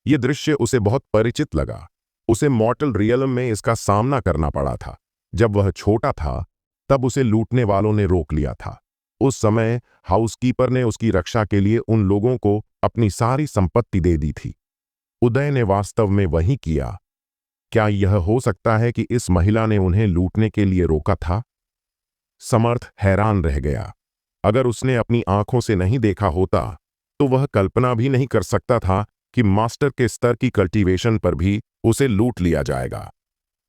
यह दृश्य उसे बहुत परिचित लगा। उसे मॉर्टल रियलम में इसका सामना करना पड़ा था। जब वह छोटा था तब उसे लूटने वालों ने रोक लिया था। उस समय हाउसकीपर ने उसकी रक्षा के लिए उन लोगों को अपनी सारी संपत्ति दे दी थी। उदय ने वास्तव में वही किया। क्या यह हो सकता है कि इस महिला ने उन्हें लूटने के लिए रोका था? समर्थ हैरान रह गया। अगर उसने अपनी आंखों से नहीं देखा होता तो वह कल्पना भी नहीं कर सकता था कि मास्टर के स्तर की कल्टीवेशन पर भी उसे लूट लिया जाएगा।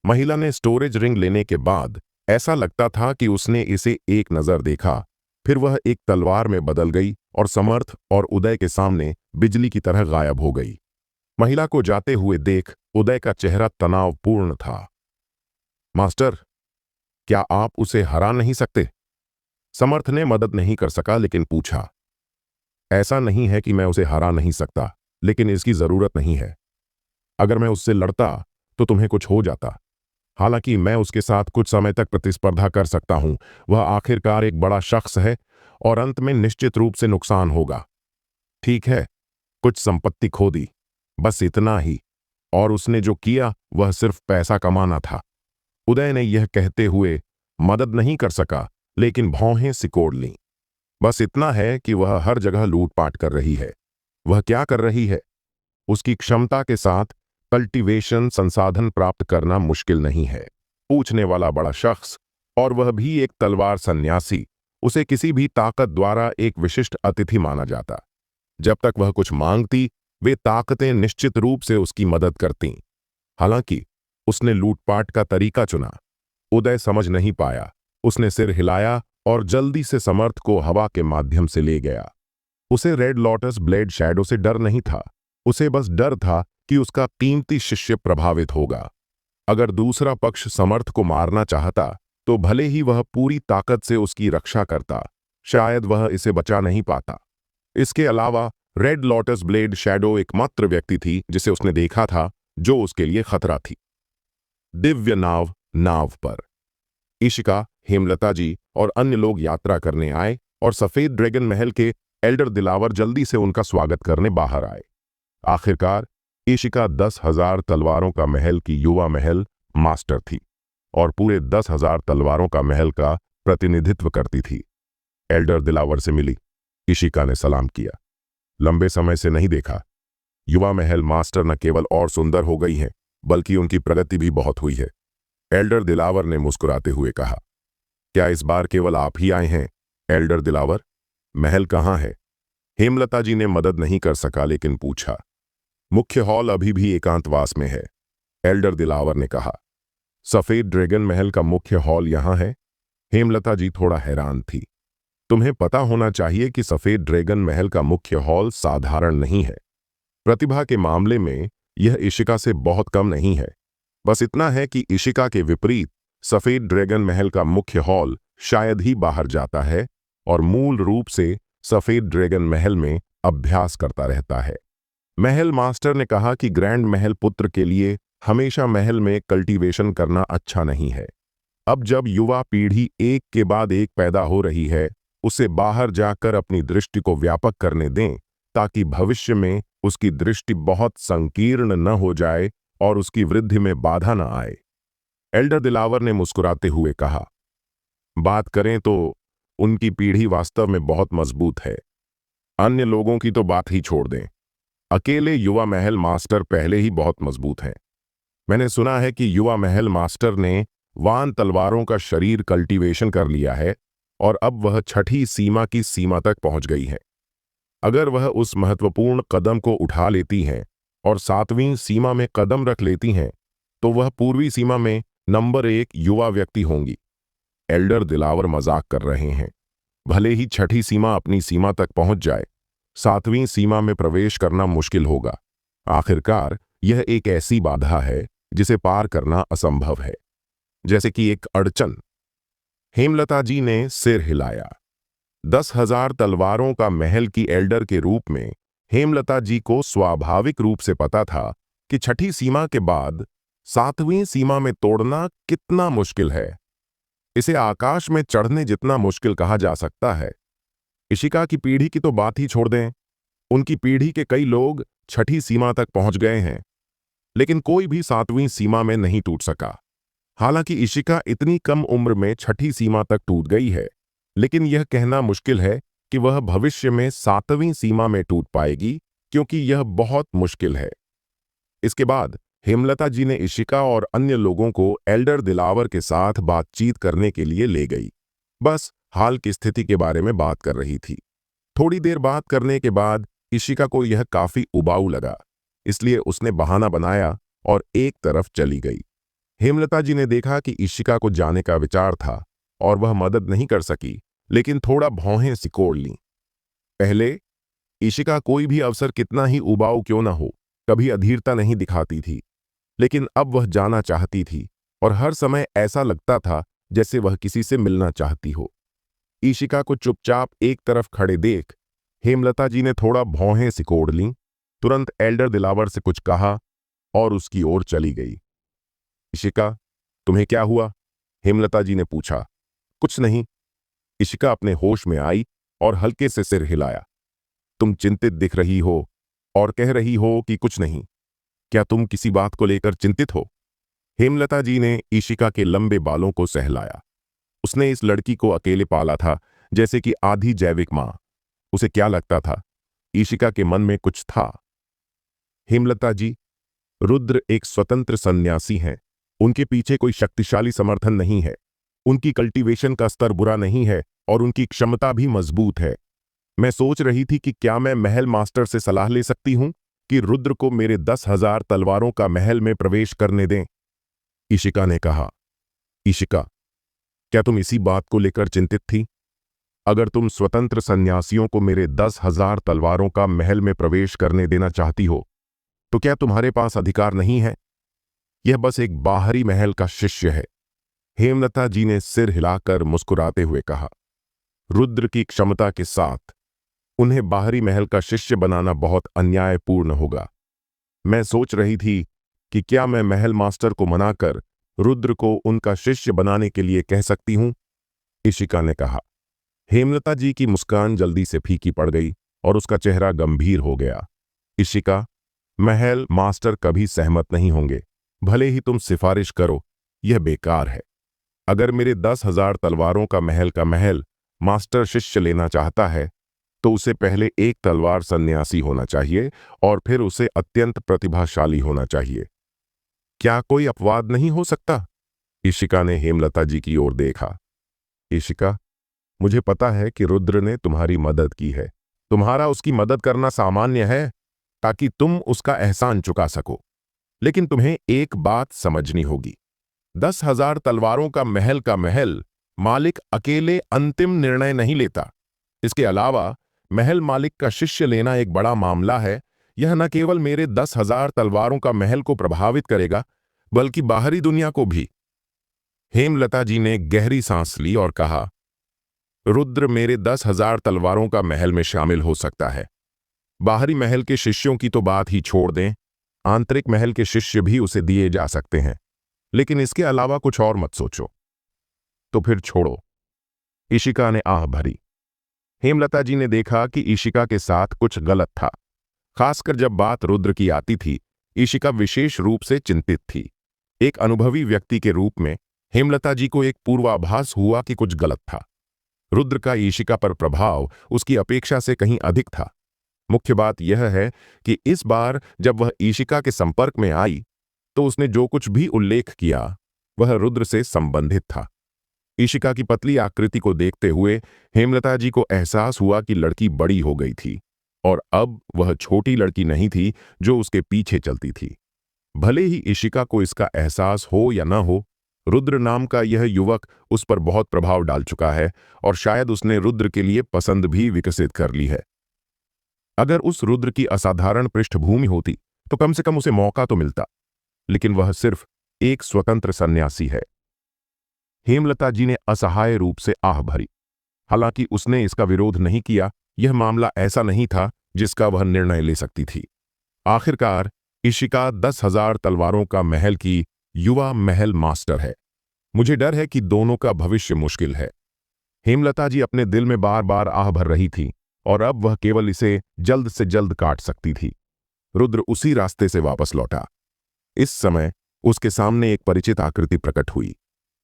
महिला ने स्टोरेज रिंग लेने के बाद ऐसा लगता था कि उसने इसे एक नजर देखा, फिर वह एक तलवार में बदल गई और समर्थ और उदय के सामने बिजली की तरह गायब हो गई। महिला को जाते हुए देख उदय का चेहरा तनावपूर्ण था। मास्टर, क्या आप उसे हरा नहीं सकते? समर्थ ने मदद नहीं कर सका, लेकिन पूछा। ऐसा नहीं है कि मैं उसे हरा नहीं सकता, लेकिन इसकी जरूरत नहीं है। अगर मैं उससे लड़ता तो तुम्हें कुछ हो जाता। हालांकि मैं उसके साथ कुछ समय तक प्रतिस्पर्धा कर सकता हूं। वह आखिरकार एक बड़ा शख्स है और अंत में निश्चित रूप से नुकसान होगा। ठीक है, कुछ संपत्ति खो दी, बस इतना ही। और उसने जो किया वह सिर्फ पैसा कमाना था। उदय ने यह कहते हुए मदद नहीं कर सका, लेकिन भौहें सिकोड़ लीं। बस इतना है कि वह हर जगह लूटपाट कर रही है। वह क्या कर रही है? उसकी क्षमता के साथ कल्टीवेशन संसाधन प्राप्त करना मुश्किल नहीं है। पूछने वाला बड़ा शख्स, और वह भी एक तलवार सन्यासी, उसे किसी भी ताकत द्वारा एक विशिष्ट अतिथि माना जाता। जब तक वह कुछ मांगती, वे ताकतें निश्चित रूप से उसकी मदद करतीं। हालांकि उसने लूटपाट का तरीका चुना। उदय समझ नहीं पाया। उसने सिर हिलाया और जल्दी से समर्थ को हवा के माध्यम से ले गया। उसे रेड लोटस ब्लेड शैडो से डर नहीं था। उसे बस डर था कि उसका कीमती शिष्य प्रभावित होगा। अगर दूसरा पक्ष समर्थ को मारना चाहता तो भले ही वह पूरी ताकत से उसकी रक्षा करता, शायद वह इसे बचा नहीं पाता। इसके अलावा रेड लोटस ब्लेड शैडो एकमात्र व्यक्ति थी जिसे उसने देखा था जो उसके लिए खतरा थी। दिव्य नाव नाव पर इशिका, हेमलता जी और अन्य लोग यात्रा करने आए और सफेद ड्रैगन महल के एल्डर दिलावर जल्दी से उनका स्वागत करने बाहर आए। आखिरकार इशिका 10,000 तलवारों का महल की युवा महल मास्टर थी और पूरे 10,000 तलवारों का महल का प्रतिनिधित्व करती थी। एल्डर दिलावर से मिली। इशिका ने सलाम किया। लंबे समय से नहीं देखा। युवा महल मास्टर न केवल और सुंदर हो गई हैं, बल्कि उनकी प्रगति भी बहुत हुई है। एल्डर दिलावर ने मुस्कुराते हुए कहा। क्या इस बार केवल आप ही आए हैं, एल्डर दिलावर? महल कहाँ है? हेमलता जी ने मदद नहीं कर सका, लेकिन पूछा। मुख्य हॉल अभी भी एकांतवास में है, एल्डर दिलावर ने कहा। सफेद ड्रैगन महल का मुख्य हॉल यहां है? हेमलता जी थोड़ा हैरान थी। तुम्हें पता होना चाहिए कि सफेद ड्रैगन महल का मुख्य हॉल साधारण नहीं है। प्रतिभा के मामले में यह इशिका से बहुत कम नहीं है। बस इतना है कि इशिका के विपरीत सफेद ड्रैगन महल का मुख्य हॉल शायद ही बाहर जाता है और मूल रूप से सफेद ड्रैगन महल में अभ्यास करता रहता है। महल मास्टर ने कहा कि ग्रैंड महल पुत्र के लिए हमेशा महल में कल्टीवेशन करना अच्छा नहीं है। अब जब युवा पीढ़ी एक के बाद एक पैदा हो रही है, उसे बाहर जाकर अपनी दृष्टि को व्यापक करने दें, ताकि भविष्य में उसकी दृष्टि बहुत संकीर्ण न हो जाए और उसकी वृद्धि में बाधा न आए। एल्डर दिलावर ने मुस्कुराते हुए कहा। बात करें तो उनकी पीढ़ी वास्तव में बहुत मजबूत है। अन्य लोगों की तो बात ही छोड़ दें, अकेले युवा महल मास्टर पहले ही बहुत मजबूत हैं। मैंने सुना है कि युवा महल मास्टर ने वान तलवारों का शरीर कल्टीवेशन कर लिया है और अब वह छठी सीमा की सीमा तक पहुंच गई है। अगर वह उस महत्वपूर्ण कदम को उठा लेती हैं और 7वीं सीमा में कदम रख लेती हैं, तो वह पूर्वी सीमा में नंबर 1 युवा व्यक्ति होंगी। एल्डर दिलावर मजाक कर रहे हैं। भले ही छठी सीमा अपनी सीमा तक पहुंच जाए, 7वीं सीमा में प्रवेश करना मुश्किल होगा। आखिरकार यह एक ऐसी बाधा है जिसे पार करना असंभव है, जैसे कि एक अड़चन। हेमलता जी ने सिर हिलाया। 10,000 तलवारों का महल की एल्डर के रूप में हेमलता जी को स्वाभाविक रूप से पता था कि छठी सीमा के बाद 7वीं सीमा में तोड़ना कितना मुश्किल है। इसे आकाश में चढ़ने जितना मुश्किल कहा जा सकता है। इशिका की पीढ़ी की तो बात ही छोड़ दें, उनकी पीढ़ी के कई लोग छठी सीमा तक पहुंच गए हैं, लेकिन कोई भी 7वीं सीमा में नहीं टूट सका। हालांकि इशिका इतनी कम उम्र में छठी सीमा तक टूट गई है, लेकिन यह कहना मुश्किल है कि वह भविष्य में 7वीं सीमा में टूट पाएगी, क्योंकि यह बहुत मुश्किल है। इसके बाद हेमलता जी ने इशिका और अन्य लोगों को एल्डर दिलावर के साथ बातचीत करने के लिए ले गई। बस हाल की स्थिति के बारे में बात कर रही थी। थोड़ी देर बात करने के बाद इशिका को यह काफी उबाऊ लगा, इसलिए उसने बहाना बनाया और एक तरफ चली गई। हेमलता जी ने देखा कि इशिका को जाने का विचार था और वह मदद नहीं कर सकी, लेकिन थोड़ा भौहें सिकोड़ लीं। पहले इशिका कोई भी अवसर कितना ही उबाऊ क्यों न हो, कभी अधीरता नहीं दिखाती थी, लेकिन अब वह जाना चाहती थी और हर समय ऐसा लगता था जैसे वह किसी से मिलना चाहती हो। इशिका को चुपचाप एक तरफ खड़े देख हेमलता जी ने थोड़ा भौहें सिकोड़ लीं, तुरंत एल्डर दिलावर से कुछ कहा और उसकी ओर चली गई। इशिका, तुम्हें क्या हुआ? हेमलता जी ने पूछा। कुछ नहीं। इशिका अपने होश में आई और हल्के से सिर हिलाया। तुम चिंतित दिख रही हो और कह रही हो कि कुछ नहीं। क्या तुम किसी बात को लेकर चिंतित हो? हेमलता जी ने इशिका के लंबे बालों को सहलाया। उसने इस लड़की को अकेले पाला था, जैसे कि आधी जैविक मां। उसे क्या लगता था? इशिका के मन में कुछ था। हेमलता जी, रुद्र एक स्वतंत्र सन्यासी हैं। उनके पीछे कोई शक्तिशाली समर्थन नहीं है। उनकी कल्टीवेशन का स्तर बुरा नहीं है और उनकी क्षमता भी मजबूत है। मैं सोच रही थी कि क्या मैं महल मास्टर से सलाह ले सकती हूं कि रुद्र को मेरे 10,000 तलवारों का महल में प्रवेश करने दें। इशिका ने कहा। इशिका, क्या तुम इसी बात को लेकर चिंतित थी? अगर तुम स्वतंत्र सन्यासियों को मेरे 10,000 तलवारों का महल में प्रवेश करने देना चाहती हो, तो क्या तुम्हारे पास अधिकार नहीं है? यह बस एक बाहरी महल का शिष्य है। हेमलता जी ने सिर हिलाकर मुस्कुराते हुए कहा। रुद्र की क्षमता के साथ उन्हें बाहरी महल का शिष्य बनाना बहुत अन्यायपूर्ण होगा। मैं सोच रही थी कि क्या मैं महल मास्टर को मनाकर रुद्र को उनका शिष्य बनाने के लिए कह सकती हूं? इशिका ने कहा। हेमलता जी की मुस्कान जल्दी से फीकी पड़ गई और उसका चेहरा गंभीर हो गया। इशिका, महल मास्टर कभी सहमत नहीं होंगे। भले ही तुम सिफारिश करो, यह बेकार है। अगर मेरे 10,000 तलवारों का महल मास्टर शिष्य लेना चाहता है, तो उसे पहले एक तलवार सन्यासी होना चाहिए और फिर उसे अत्यंत प्रतिभाशाली होना चाहिए। क्या कोई अपवाद नहीं हो सकता? इशिका ने हेमलता जी की ओर देखा। इशिका, मुझे पता है कि रुद्र ने तुम्हारी मदद की है। तुम्हारा उसकी मदद करना सामान्य है ताकि तुम उसका एहसान चुका सको। लेकिन तुम्हें एक बात समझनी होगी। 10,000 तलवारों का महल मालिक अकेले अंतिम निर्णय नहीं लेता। इसके अलावा महल मालिक का शिष्य लेना एक बड़ा मामला है। यह न केवल मेरे 10,000 तलवारों का महल को प्रभावित करेगा, बल्कि बाहरी दुनिया को भी। हेमलता जी ने गहरी सांस ली और कहा, रुद्र मेरे 10,000 तलवारों का महल में शामिल हो सकता है। बाहरी महल के शिष्यों की तो बात ही छोड़ दें, आंतरिक महल के शिष्य भी उसे दिए जा सकते हैं। लेकिन इसके अलावा कुछ और मत सोचो। तो फिर छोड़ो। इशिका ने आह भरी। हेमलता जी ने देखा कि इशिका के साथ कुछ गलत था। खासकर जब बात रुद्र की आती थी, इशिका विशेष रूप से चिंतित थी। एक अनुभवी व्यक्ति के रूप में हेमलता जी को एक पूर्वाभास हुआ कि कुछ गलत था। रुद्र का ईशिका पर प्रभाव उसकी अपेक्षा से कहीं अधिक था। मुख्य बात यह है कि इस बार जब वह ईशिका के संपर्क में आई तो उसने जो कुछ भी उल्लेख किया वह रुद्र से संबंधित था। ईशिका की पतली आकृति को देखते हुए हेमलता जी को एहसास हुआ कि लड़की बड़ी हो गई थी और अब वह छोटी लड़की नहीं थी जो उसके पीछे चलती थी। भले ही ईशिका को इसका एहसास हो या न हो, रुद्र नाम का यह युवक उस पर बहुत प्रभाव डाल चुका है और शायद उसने रुद्र के लिए पसंद भी विकसित कर ली है। अगर उस रुद्र की असाधारण पृष्ठभूमि होती तो कम से कम उसे मौका तो मिलता, लेकिन वह सिर्फ एक स्वतंत्र सन्यासी है। हेमलता जी ने असहाय रूप से आह भरी। हालांकि उसने इसका विरोध नहीं किया, यह मामला ऐसा नहीं था जिसका वह निर्णय ले सकती थी। आखिरकार ईशिका 10,000 तलवारों का महल की युवा महल मास्टर है। मुझे डर है कि दोनों का भविष्य मुश्किल है। हेमलता जी अपने दिल में बार बार आह भर रही थी और अब वह केवल इसे जल्द से जल्द काट सकती थी। रुद्र उसी रास्ते से वापस लौटा। इस समय उसके सामने एक परिचित आकृति प्रकट हुई।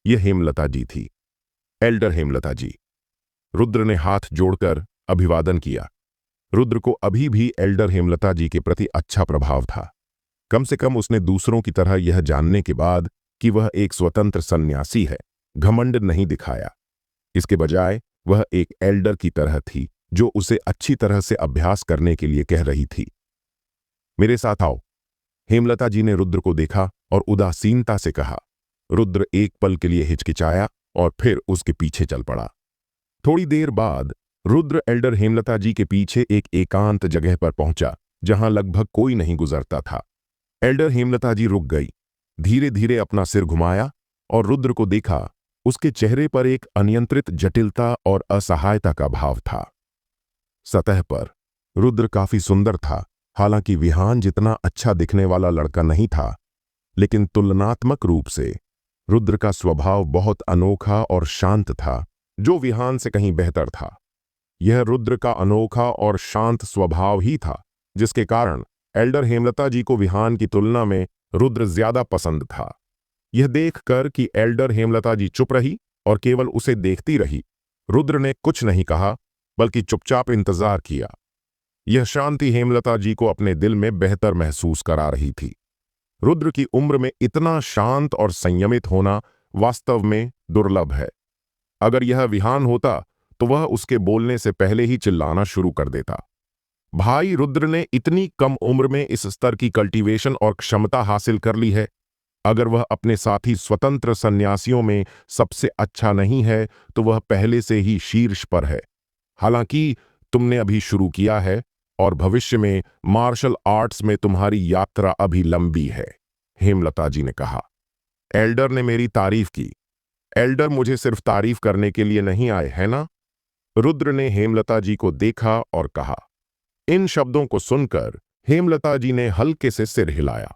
यह हेमलता जी थी, एल्डर हेमलता जी। रुद्र ने हाथ जोड़कर अभिवादन किया। रुद्र को अभी भी एल्डर हेमलता जी के प्रति अच्छा प्रभाव था। कम से कम उसने दूसरों की तरह यह जानने के बाद कि वह एक स्वतंत्र सन्यासी है, घमंड नहीं दिखाया। इसके बजाय वह एक एल्डर की तरह थी जो उसे अच्छी तरह से अभ्यास करने के लिए कह रही थी। मेरे साथ आओ। हेमलता जी ने रुद्र को देखा और उदासीनता से कहा। रुद्र एक पल के लिए हिचकिचाया और फिर उसके पीछे चल पड़ा। थोड़ी देर बाद रुद्र एल्डर हेमलता जी के पीछे एक एकांत जगह पर पहुंचा जहां लगभग कोई नहीं गुजरता था। एल्डर हेमलता जी रुक गई, धीरे धीरे अपना सिर घुमाया और रुद्र को देखा। उसके चेहरे पर एक अनियंत्रित जटिलता और असहायता का भाव था। सतह पर रुद्र काफी सुंदर था, हालांकि विहान जितना अच्छा दिखने वाला लड़का नहीं था, लेकिन तुलनात्मक रूप से रुद्र का स्वभाव बहुत अनोखा और शांत था, जो विहान से कहीं बेहतर था। यह रुद्र का अनोखा और शांत स्वभाव ही था जिसके कारण एल्डर हेमलता जी को विहान की तुलना में रुद्र ज्यादा पसंद था। यह देखकर कि एल्डर हेमलता जी चुप रही और केवल उसे देखती रही, रुद्र ने कुछ नहीं कहा बल्कि चुपचाप इंतजार किया। यह शांति हेमलता जी को अपने दिल में बेहतर महसूस करा रही थी। रुद्र की उम्र में इतना शांत और संयमित होना वास्तव में दुर्लभ है। अगर यह विहान होता तो वह उसके बोलने से पहले ही चिल्लाना शुरू कर देता। भाई रुद्र ने इतनी कम उम्र में इस स्तर की कल्टीवेशन और क्षमता हासिल कर ली है। अगर वह अपने साथी स्वतंत्र सन्यासियों में सबसे अच्छा नहीं है तो वह पहले से ही शीर्ष पर है। हालांकि तुमने अभी शुरू किया है और भविष्य में मार्शल आर्ट्स में तुम्हारी यात्रा अभी लंबी है, हेमलता जी ने कहा। एल्डर ने मेरी तारीफ की। एल्डर मुझे सिर्फ तारीफ करने के लिए नहीं आए, है ना? रुद्र ने हेमलता जी को देखा और कहा। इन शब्दों को सुनकर हेमलता जी ने हल्के से सिर हिलाया।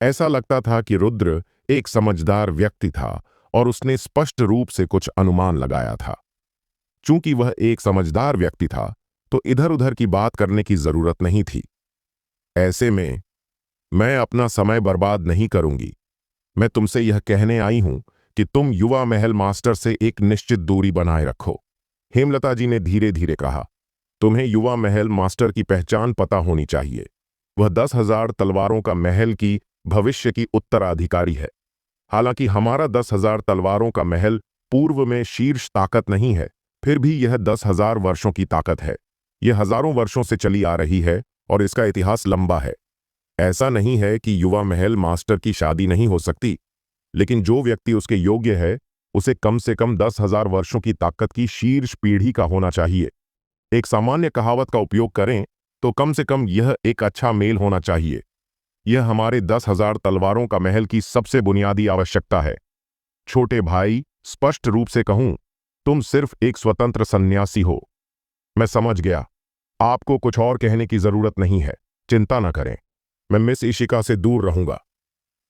ऐसा लगता था कि रुद्र एक समझदार व्यक्ति था और उसने स्पष्ट रूप से कुछ अनुमान लगाया था। चूंकि वह एक समझदार व्यक्ति था तो इधर उधर की बात करने की जरूरत नहीं थी। ऐसे में मैं अपना समय बर्बाद नहीं करूंगी। मैं तुमसे यह कहने आई हूं कि तुम युवा महल मास्टर से एक निश्चित दूरी बनाए रखो, हेमलता जी ने धीरे धीरे कहा। तुम्हें युवा महल मास्टर की पहचान पता होनी चाहिए। वह 10,000 तलवारों का महल की भविष्य की उत्तराधिकारी है। हालांकि हमारा 10,000 तलवारों का महल पूर्व में शीर्ष ताकत नहीं है, फिर भी यह 10,000 वर्षों की ताकत है। यह हजारों वर्षों से चली आ रही है और इसका इतिहास लंबा है। ऐसा नहीं है कि युवा महल मास्टर की शादी नहीं हो सकती, लेकिन जो व्यक्ति उसके योग्य है उसे कम से कम 10,000 वर्षों की ताकत की शीर्ष पीढ़ी का होना चाहिए। एक सामान्य कहावत का उपयोग करें तो कम से कम यह एक अच्छा मेल होना चाहिए। यह हमारे 10,000 तलवारों का महल की सबसे बुनियादी आवश्यकता है। छोटे भाई, स्पष्ट रूप से कहूं, तुम सिर्फ एक स्वतंत्र सन्यासी हो। मैं समझ गया, आपको कुछ और कहने की जरूरत नहीं है। चिंता न करें, मैं मिस ईशिका से दूर रहूंगा।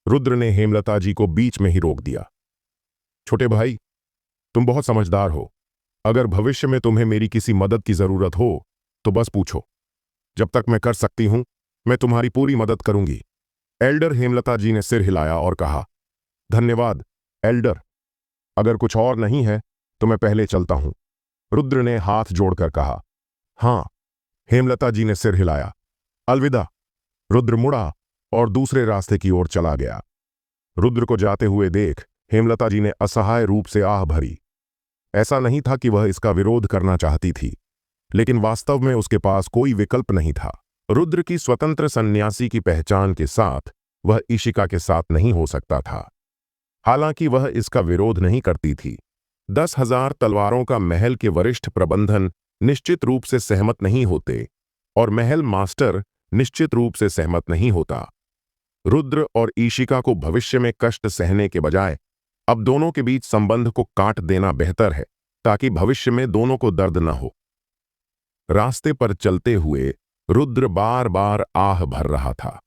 रुद्र ने हेमलता जी को बीच में ही रोक दिया। छोटे भाई, तुम बहुत समझदार हो। अगर भविष्य में तुम्हें मेरी किसी मदद की जरूरत हो तो बस पूछो। जब तक मैं कर सकती हूं मैं तुम्हारी पूरी मदद करूंगी। एल्डर हेमलता जी ने सिर हिलाया और कहा। धन्यवाद एल्डर। अगर कुछ और नहीं है तो मैं पहले चलता हूं। रुद्र ने हाथ जोड़कर कहा। हाँ। हेमलता जी ने सिर हिलाया। अलविदा। रुद्र मुड़ा और दूसरे रास्ते की ओर चला गया। रुद्र को जाते हुए देख हेमलता जी ने असहाय रूप से आह भरी। ऐसा नहीं था कि वह इसका विरोध करना चाहती थी, लेकिन वास्तव में उसके पास कोई विकल्प नहीं था। रुद्र की स्वतंत्र सन्यासी की पहचान के साथ वह इशिका के साथ नहीं हो सकता था। हालांकि वह इसका विरोध नहीं करती थी। 10,000 तलवारों का महल के वरिष्ठ प्रबंधन निश्चित रूप से सहमत नहीं होते और महल मास्टर निश्चित रूप से सहमत नहीं होता। रुद्र और ईशिका को भविष्य में कष्ट सहने के बजाय अब दोनों के बीच संबंध को काट देना बेहतर है, ताकि भविष्य में दोनों को दर्द न हो। रास्ते पर चलते हुए रुद्र बार बार आह भर रहा था।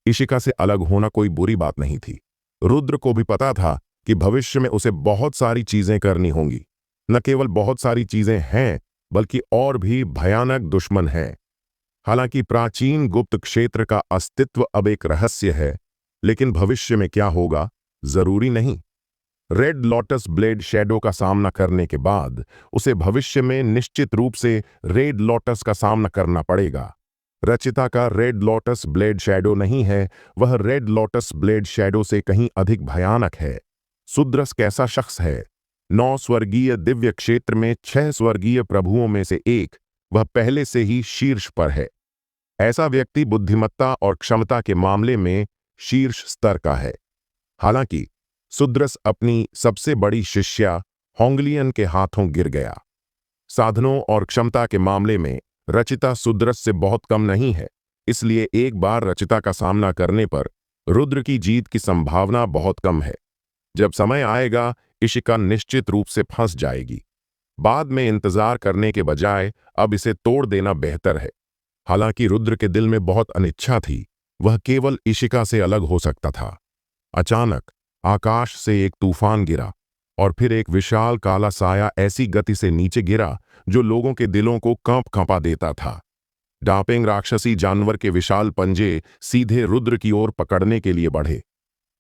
ईशिका से अलग होना कोई बुरी बात नहीं थी। रुद्र को भी पता था कि भविष्य में उसे बहुत सारी चीजें करनी होंगी। न केवल बहुत सारी चीजें हैं, बल्कि और भी भयानक दुश्मन हैं। हालांकि प्राचीन गुप्त क्षेत्र का अस्तित्व अब एक रहस्य है, लेकिन भविष्य में क्या होगा जरूरी नहीं। रेड लोटस ब्लेड शैडो का सामना करने के बाद उसे भविष्य में निश्चित रूप से रेड लोटस का सामना करना पड़ेगा। रचिता का रेड लोटस ब्लेड शैडो नहीं है, वह रेड लोटस ब्लेड शैडो से कहीं अधिक भयानक है। सुद्रस कैसा शख्स है? 9 स्वर्गीय दिव्य क्षेत्र में 6 स्वर्गीय प्रभुओं में से एक, वह पहले से ही शीर्ष पर है। ऐसा व्यक्ति बुद्धिमत्ता और क्षमता के मामले में शीर्ष स्तर का है। हालांकि सुद्रस अपनी सबसे बड़ी शिष्या होंगलियन के हाथों गिर गया। साधनों और क्षमता के मामले में रचिता सुद्रस से बहुत कम नहीं है, इसलिए एक बार रचिता का सामना करने पर रुद्र की जीत की संभावना बहुत कम है। जब समय आएगा इशिका निश्चित रूप से फंस जाएगी। बाद में इंतजार करने के बजाय अब इसे तोड़ देना बेहतर है। हालांकि रुद्र के दिल में बहुत अनिच्छा थी, वह केवल इशिका से अलग हो सकता था। अचानक आकाश से एक तूफान गिरा और फिर एक विशाल काला साया ऐसी गति से नीचे गिरा जो लोगों के दिलों को कंपा देता था। डापिंग राक्षसी जानवर के विशाल पंजे सीधे रुद्र की ओर पकड़ने के लिए बढ़े।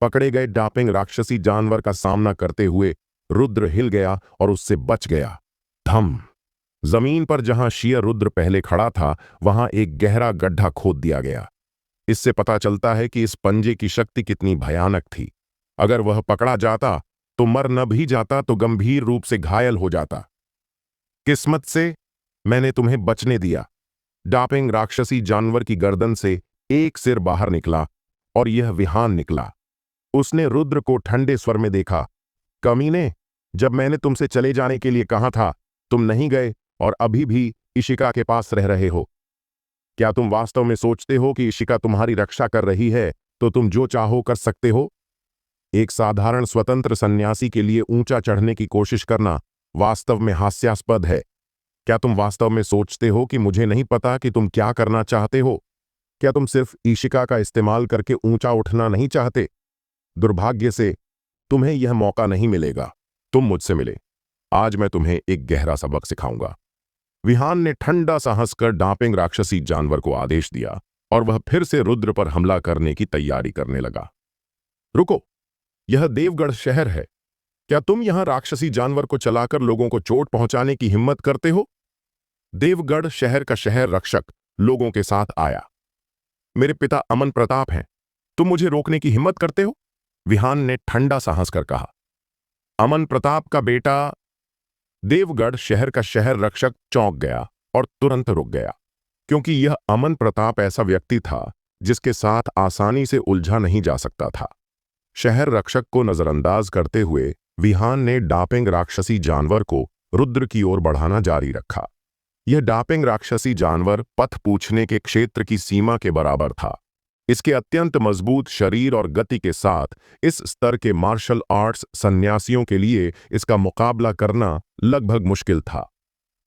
पकड़े गए डापिंग राक्षसी जानवर का सामना करते हुए रुद्र हिल गया और उससे बच गया। धम! जमीन पर जहां शिय रुद्र पहले खड़ा था, वहां एक गहरा गड्ढा खोद दिया गया। इससे पता चलता है कि इस पंजे की शक्ति कितनी भयानक थी। अगर वह पकड़ा जाता तो मर न भी जाता तो गंभीर रूप से घायल हो जाता। किस्मत से मैंने तुम्हें बचने दिया। डापिंग राक्षसी जानवर की गर्दन से एक सिर बाहर निकला और यह विहान निकला। उसने रुद्र को ठंडे स्वर में देखा। कमीने, जब मैंने तुमसे चले जाने के लिए कहा था, तुम नहीं गए और अभी भी इशिका के पास रह रहे हो। क्या तुम वास्तव में सोचते हो कि इशिका तुम्हारी रक्षा कर रही है तो तुम जो चाहो कर सकते हो? एक साधारण स्वतंत्र सन्यासी के लिए ऊंचा चढ़ने की कोशिश करना वास्तव में हास्यास्पद है। क्या तुम वास्तव में सोचते हो कि मुझे नहीं पता कि तुम क्या करना चाहते हो? क्या तुम सिर्फ इशिका का इस्तेमाल करके ऊंचा उठना नहीं चाहते? दुर्भाग्य से तुम्हें यह मौका नहीं मिलेगा। तुम मुझसे मिले। आज मैं तुम्हें एक गहरा सबक सिखाऊंगा। विहान ने ठंडा सा हंसकर डापिंग राक्षसी जानवर को आदेश दिया और वह फिर से रुद्र पर हमला करने की तैयारी करने लगा। रुको, यह देवगढ़ शहर है। क्या तुम यहां राक्षसी जानवर को चलाकर लोगों को चोट पहुंचाने की हिम्मत करते हो? देवगढ़ शहर का शहर रक्षक लोगों के साथ आया। मेरे पिता अमन प्रताप हैं। तुम मुझे रोकने की हिम्मत करते हो? विहान ने ठंडा सा हंसकर कहा। अमन प्रताप का बेटा? देवगढ़ शहर का शहर रक्षक चौंक गया और तुरंत रुक गया, क्योंकि यह अमन प्रताप ऐसा व्यक्ति था जिसके साथ आसानी से उलझा नहीं जा सकता था। शहर रक्षक को नजरअंदाज करते हुए विहान ने डापिंग राक्षसी जानवर को रुद्र की ओर बढ़ाना जारी रखा। यह डापिंग राक्षसी जानवर पथ पूछने के क्षेत्र की सीमा के बराबर था। इसके अत्यंत मजबूत शरीर और गति के साथ इस स्तर के मार्शल आर्ट्स सन्यासियों के लिए इसका मुकाबला करना लगभग मुश्किल था।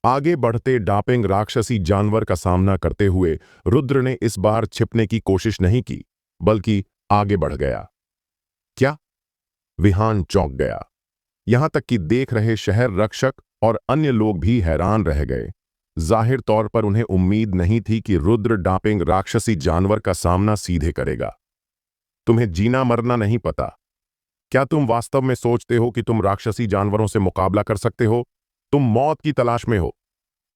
आगे बढ़ते डापिंग राक्षसी जानवर का सामना करते हुए रुद्र ने इस बार छिपने की कोशिश नहीं की, बल्कि आगे बढ़ गया। क्या? विहान चौंक गया। यहां तक कि देख रहे शहर रक्षक और अन्य लोग भी हैरान रह गए। जाहिर तौर पर उन्हें उम्मीद नहीं थी कि रुद्र डापिंग राक्षसी जानवर का सामना सीधे करेगा। तुम्हें जीना मरना नहीं पता। क्या तुम वास्तव में सोचते हो कि तुम राक्षसी जानवरों से मुकाबला कर सकते हो? तुम मौत की तलाश में हो।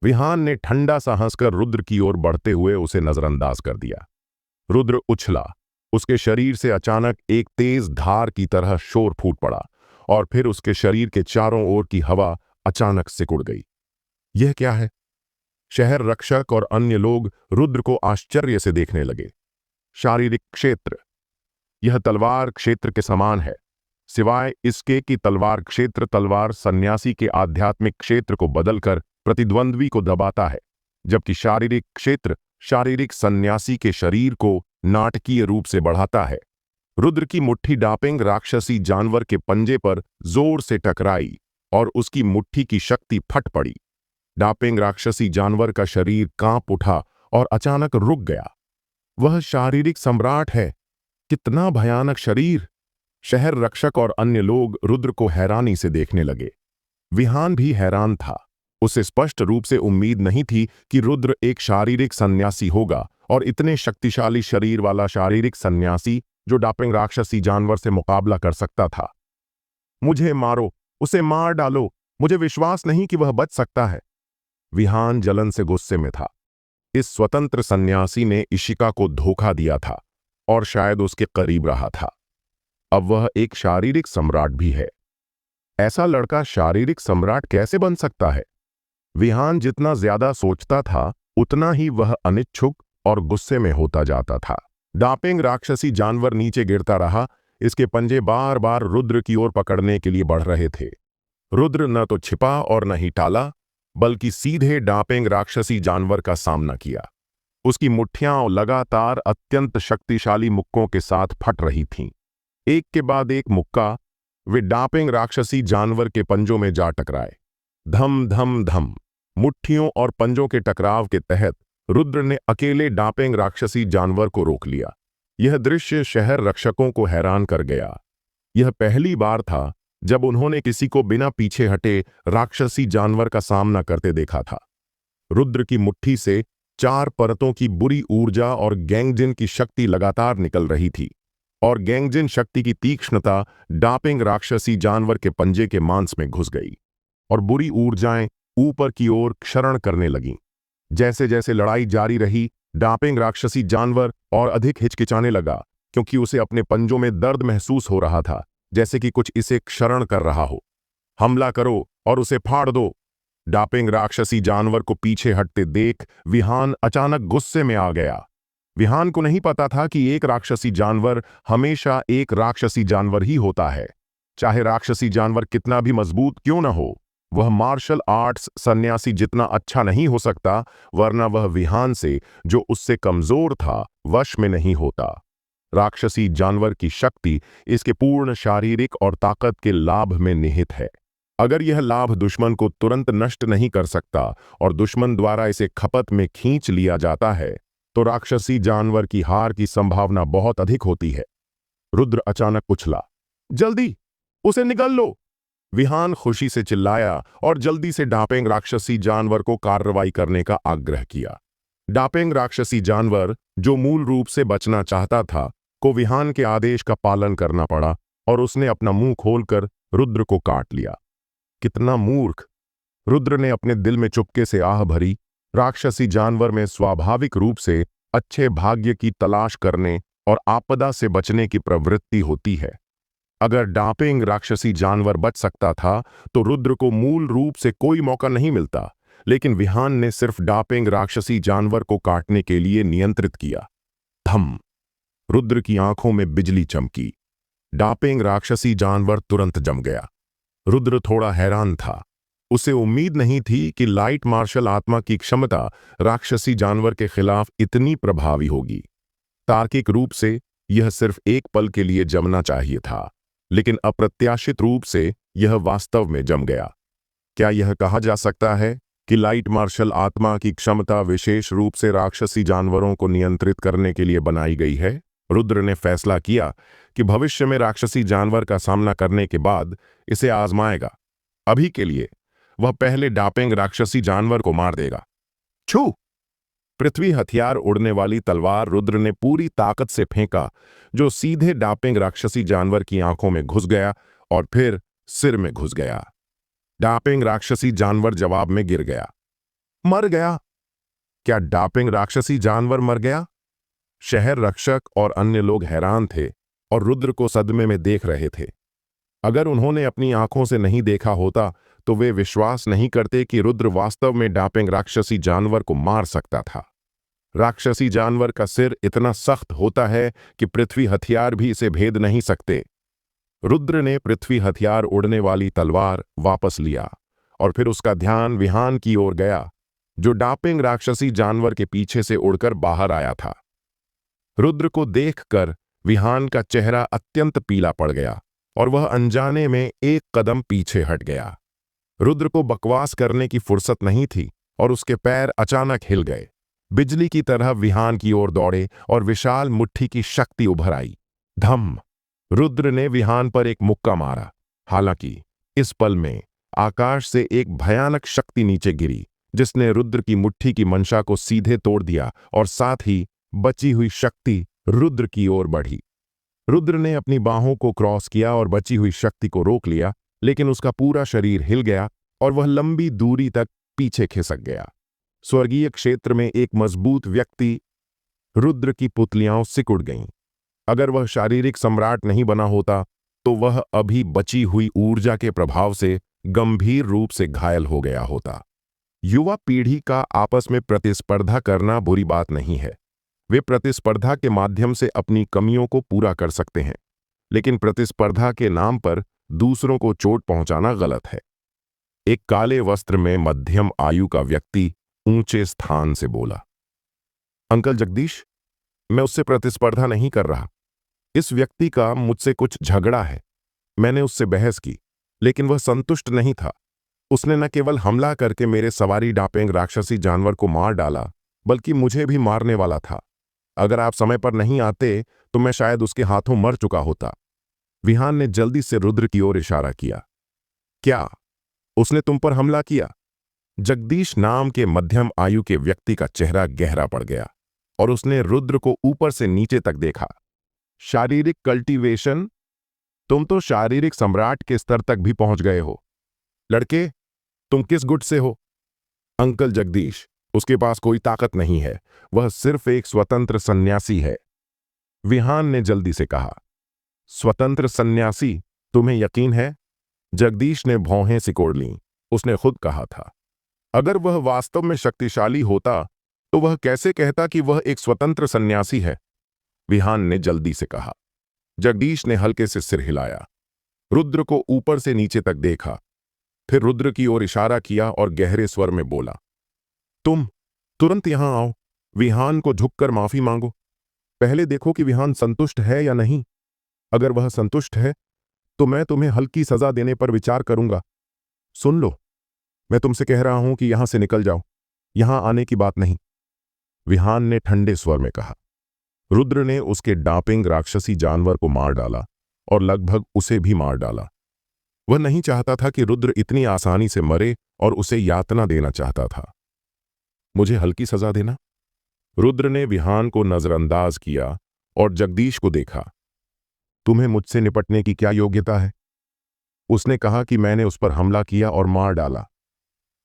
विहान ने ठंडा सा हंसकर रुद्र की ओर बढ़ते हुए उसे नजरअंदाज कर दिया। रुद्र उछला। उसके शरीर से अचानक एक तेज धार की तरह शोर फूट पड़ा और फिर उसके शरीर के चारों ओर की हवा अचानक सिकुड़ गई। यह क्या है? शहर रक्षक और अन्य लोग रुद्र को आश्चर्य से देखने लगे। शारीरिक क्षेत्र। यह तलवार क्षेत्र के समान है, सिवाय इसके कि तलवार क्षेत्र तलवार सन्यासी के आध्यात्मिक क्षेत्र को बदलकर प्रतिद्वंद्वी को दबाता है, जबकि शारीरिक क्षेत्र शारीरिक सन्यासी के शरीर को नाटकीय रूप से बढ़ाता है। रुद्र की मुट्ठी डापिंग राक्षसी जानवर के पंजे पर जोर से टकराई और उसकी मुट्ठी की शक्ति फट पड़ी। डापिंग राक्षसी जानवर का शरीर कांप उठा और अचानक रुक गया। वह शारीरिक सम्राट है। कितना भयानक शरीर! शहर रक्षक और अन्य लोग रुद्र को हैरानी से देखने लगे। विहान भी हैरान था। उसे स्पष्ट रूप से उम्मीद नहीं थी कि रुद्र एक शारीरिक सन्यासी होगा और इतने शक्तिशाली शरीर वाला शारीरिक सन्यासी जो डापिंग राक्षसी जानवर से मुकाबला कर सकता था। मुझे मारो, उसे मार डालो, मुझे विश्वास नहीं कि वह बच सकता है। विहान जलन से गुस्से में था। इस स्वतंत्र सन्यासी ने इशिका को धोखा दिया था और शायद उसके करीब रहा था। अब वह एक शारीरिक सम्राट भी है। ऐसा लड़का शारीरिक सम्राट कैसे बन सकता है? विहान जितना ज्यादा सोचता था उतना ही वह अनिच्छुक और गुस्से में होता जाता था। डापिंग राक्षसी जानवर नीचे गिरता रहा। इसके पंजे बार बार रुद्र की ओर पकड़ने के लिए बढ़ रहे थे। रुद्र न तो छिपा और न ही टाला, बल्कि सीधे डापिंग राक्षसी जानवर का सामना किया। उसकी मुट्ठियां लगातार अत्यंत शक्तिशाली मुक्कों के साथ फट रही थीं। एक के बाद एक मुक्का वे डापिंग राक्षसी जानवर के पंजों में जा टकराए। धम धम धम। मुट्ठियों और पंजों के टकराव के तहत रुद्र ने अकेले डापिंग राक्षसी जानवर को रोक लिया। यह दृश्य शहर रक्षकों को हैरान कर गया। यह पहली बार था जब उन्होंने किसी को बिना पीछे हटे राक्षसी जानवर का सामना करते देखा था। रुद्र की मुट्ठी से 4 परतों की बुरी ऊर्जा और गैंगजिन की शक्ति लगातार निकल रही थी, और गैंगजिन शक्ति की तीक्ष्णता डापिंग राक्षसी जानवर के पंजे के मांस में घुस गई और बुरी ऊर्जाएं ऊपर की ओर क्षरण करने लगीं। जैसे जैसे लड़ाई जारी रही, डापिंग राक्षसी जानवर और अधिक हिचकिचाने लगा, क्योंकि उसे अपने पंजों में दर्द महसूस हो रहा था, जैसे कि कुछ इसे क्षरण कर रहा हो। हमला करो और उसे फाड़ दो। डापिंग राक्षसी जानवर को पीछे हटते देख विहान अचानक गुस्से में आ गया। विहान को नहीं पता था कि एक राक्षसी जानवर हमेशा एक राक्षसी जानवर ही होता है, चाहे राक्षसी जानवर कितना भी मजबूत क्यों न हो। वह मार्शल आर्ट्स सन्यासी जितना अच्छा नहीं हो सकता, वरना वह विहान से, जो उससे कमजोर था, वश में नहीं होता। राक्षसी जानवर की शक्ति इसके पूर्ण शारीरिक और ताकत के लाभ में निहित है। अगर यह लाभ दुश्मन को तुरंत नष्ट नहीं कर सकता और दुश्मन द्वारा इसे खपत में खींच लिया जाता है, तो राक्षसी जानवर की हार की संभावना बहुत अधिक होती है। रुद्र अचानक उछला। जल्दी उसे निगल लो! विहान खुशी से चिल्लाया और जल्दी से डापिंग राक्षसी जानवर को कार्रवाई करने का आग्रह किया। डापिंग राक्षसी जानवर, जो मूल रूप से बचना चाहता था, को विहान के आदेश का पालन करना पड़ा और उसने अपना मुंह खोलकर रुद्र को काट लिया। कितना मूर्ख! रुद्र ने अपने दिल में चुपके से आह भरी। राक्षसी जानवर में स्वाभाविक रूप से अच्छे भाग्य की तलाश करने और आपदा से बचने की प्रवृत्ति होती है। अगर डापिंग राक्षसी जानवर बच सकता था तो रुद्र को मूल रूप से कोई मौका नहीं मिलता, लेकिन विहान ने सिर्फ डापिंग राक्षसी जानवर को काटने के लिए नियंत्रित किया। धम! रुद्र की आंखों में बिजली चमकी। डापिंग राक्षसी जानवर तुरंत जम गया। रुद्र थोड़ा हैरान था। उसे उम्मीद नहीं थी कि लाइट मार्शल आत्मा की क्षमता राक्षसी जानवर के खिलाफ इतनी प्रभावी होगी। तार्किक रूप से यह सिर्फ एक पल के लिए जमना चाहिए था, लेकिन अप्रत्याशित रूप से यह वास्तव में जम गया। क्या यह कहा जा सकता है कि लाइट मार्शल आत्मा की क्षमता विशेष रूप से राक्षसी जानवरों को नियंत्रित करने के लिए बनाई गई है? रुद्र ने फैसला किया कि भविष्य में राक्षसी जानवर का सामना करने के बाद इसे आजमाएगा। अभी के लिए वह पहले डापिंग राक्षसी जानवर को मार देगा। छू! पृथ्वी हथियार उड़ने वाली तलवार रुद्र ने पूरी ताकत से फेंका, जो सीधे डापिंग राक्षसी जानवर की आंखों में घुस गया और फिर सिर में घुस गया। डापिंग राक्षसी जानवर जवाब में गिर गया। मर गया? क्या डापिंग राक्षसी जानवर मर गया? शहर रक्षक और अन्य लोग हैरान थे और रुद्र को सदमे में देख रहे थे। अगर उन्होंने अपनी आंखों से नहीं देखा होता तो वे विश्वास नहीं करते कि रुद्र वास्तव में डापिंग राक्षसी जानवर को मार सकता था। राक्षसी जानवर का सिर इतना सख्त होता है कि पृथ्वी हथियार भी इसे भेद नहीं सकते। रुद्र ने पृथ्वी हथियार उड़ने वाली तलवार वापस लिया और फिर उसका ध्यान विहान की ओर गया, जो डापिंग राक्षसी जानवर के पीछे से उड़कर बाहर आया था। रुद्र को देखकर विहान का चेहरा अत्यंत पीला पड़ गया और वह अनजाने में एक कदम पीछे हट गया। रुद्र को बकवास करने की फुर्सत नहीं थी और उसके पैर अचानक हिल गए। बिजली की तरह विहान की ओर दौड़े और विशाल मुट्ठी की शक्ति उभर आई। धम! रुद्र ने विहान पर एक मुक्का मारा। हालांकि इस पल में आकाश से एक भयानक शक्ति नीचे गिरी, जिसने रुद्र की मुट्ठी की मंशा को सीधे तोड़ दिया और साथ ही बची हुई शक्ति रुद्र की ओर बढ़ी। रुद्र ने अपनी बाहों को क्रॉस किया और बची हुई शक्ति को रोक लिया, लेकिन उसका पूरा शरीर हिल गया और वह लंबी दूरी तक पीछे खिसक गया। स्वर्गीय क्षेत्र में एक मजबूत व्यक्ति रुद्र की पुतलियां सिकुड़ गईं। अगर वह शारीरिक सम्राट नहीं बना होता तो वह अभी बची हुई ऊर्जा के प्रभाव से गंभीर रूप से घायल हो गया होता। युवा पीढ़ी का आपस में प्रतिस्पर्धा करना बुरी बात नहीं है। वे प्रतिस्पर्धा के माध्यम से अपनी कमियों को पूरा कर सकते हैं, लेकिन प्रतिस्पर्धा के नाम पर दूसरों को चोट पहुंचाना गलत है। एक काले वस्त्र में मध्यम आयु का व्यक्ति ऊंचे स्थान से बोला, अंकल जगदीश, मैं उससे प्रतिस्पर्धा नहीं कर रहा। इस व्यक्ति का मुझसे कुछ झगड़ा है। मैंने उससे बहस की, लेकिन वह संतुष्ट नहीं था। उसने न केवल हमला करके मेरे सवारी डापिंग राक्षसी जानवर को मार डाला, बल्कि मुझे भी मारने वाला था। अगर आप समय पर नहीं आते तो मैं शायद उसके हाथों मर चुका होता। विहान ने जल्दी से रुद्र की ओर इशारा किया। क्या उसने तुम पर हमला किया? जगदीश नाम के मध्यम आयु के व्यक्ति का चेहरा गहरा पड़ गया और उसने रुद्र को ऊपर से नीचे तक देखा। शारीरिक कल्टीवेशन? तुम तो शारीरिक सम्राट के स्तर तक भी पहुंच गए हो। लड़के, तुम किस गुट से हो? अंकल जगदीश, उसके पास कोई ताकत नहीं है। वह सिर्फ एक स्वतंत्र सन्यासी है। विहान ने जल्दी से कहा। स्वतंत्र सन्यासी? तुम्हें यकीन है? जगदीश ने भौहें सिकोड़ लीं। उसने खुद कहा था, अगर वह वास्तव में शक्तिशाली होता तो वह कैसे कहता कि वह एक स्वतंत्र सन्यासी है? विहान ने जल्दी से कहा। जगदीश ने हल्के से सिर हिलाया, रुद्र को ऊपर से नीचे तक देखा, फिर रुद्र की ओर इशारा किया और गहरे स्वर में बोला, तुम तुरंत यहां आओ। विहान को झुककर माफी मांगो। पहले देखो कि विहान संतुष्ट है या नहीं। अगर वह संतुष्ट है तो मैं तुम्हें हल्की सजा देने पर विचार करूंगा। सुन लो, मैं तुमसे कह रहा हूं कि यहां से निकल जाओ। यहां आने की बात नहीं। विहान ने ठंडे स्वर में कहा। रुद्र ने उसके डापिंग राक्षसी जानवर को मार डाला और लगभग उसे भी मार डाला। वह नहीं चाहता था कि रुद्र इतनी आसानी से मरे और उसे यातना देना चाहता था। मुझे हल्की सजा देना? रुद्र ने विहान को नजरअंदाज किया और जगदीश को देखा। तुम्हें मुझसे निपटने की क्या योग्यता है? उसने कहा कि मैंने उस पर हमला किया और मार डाला,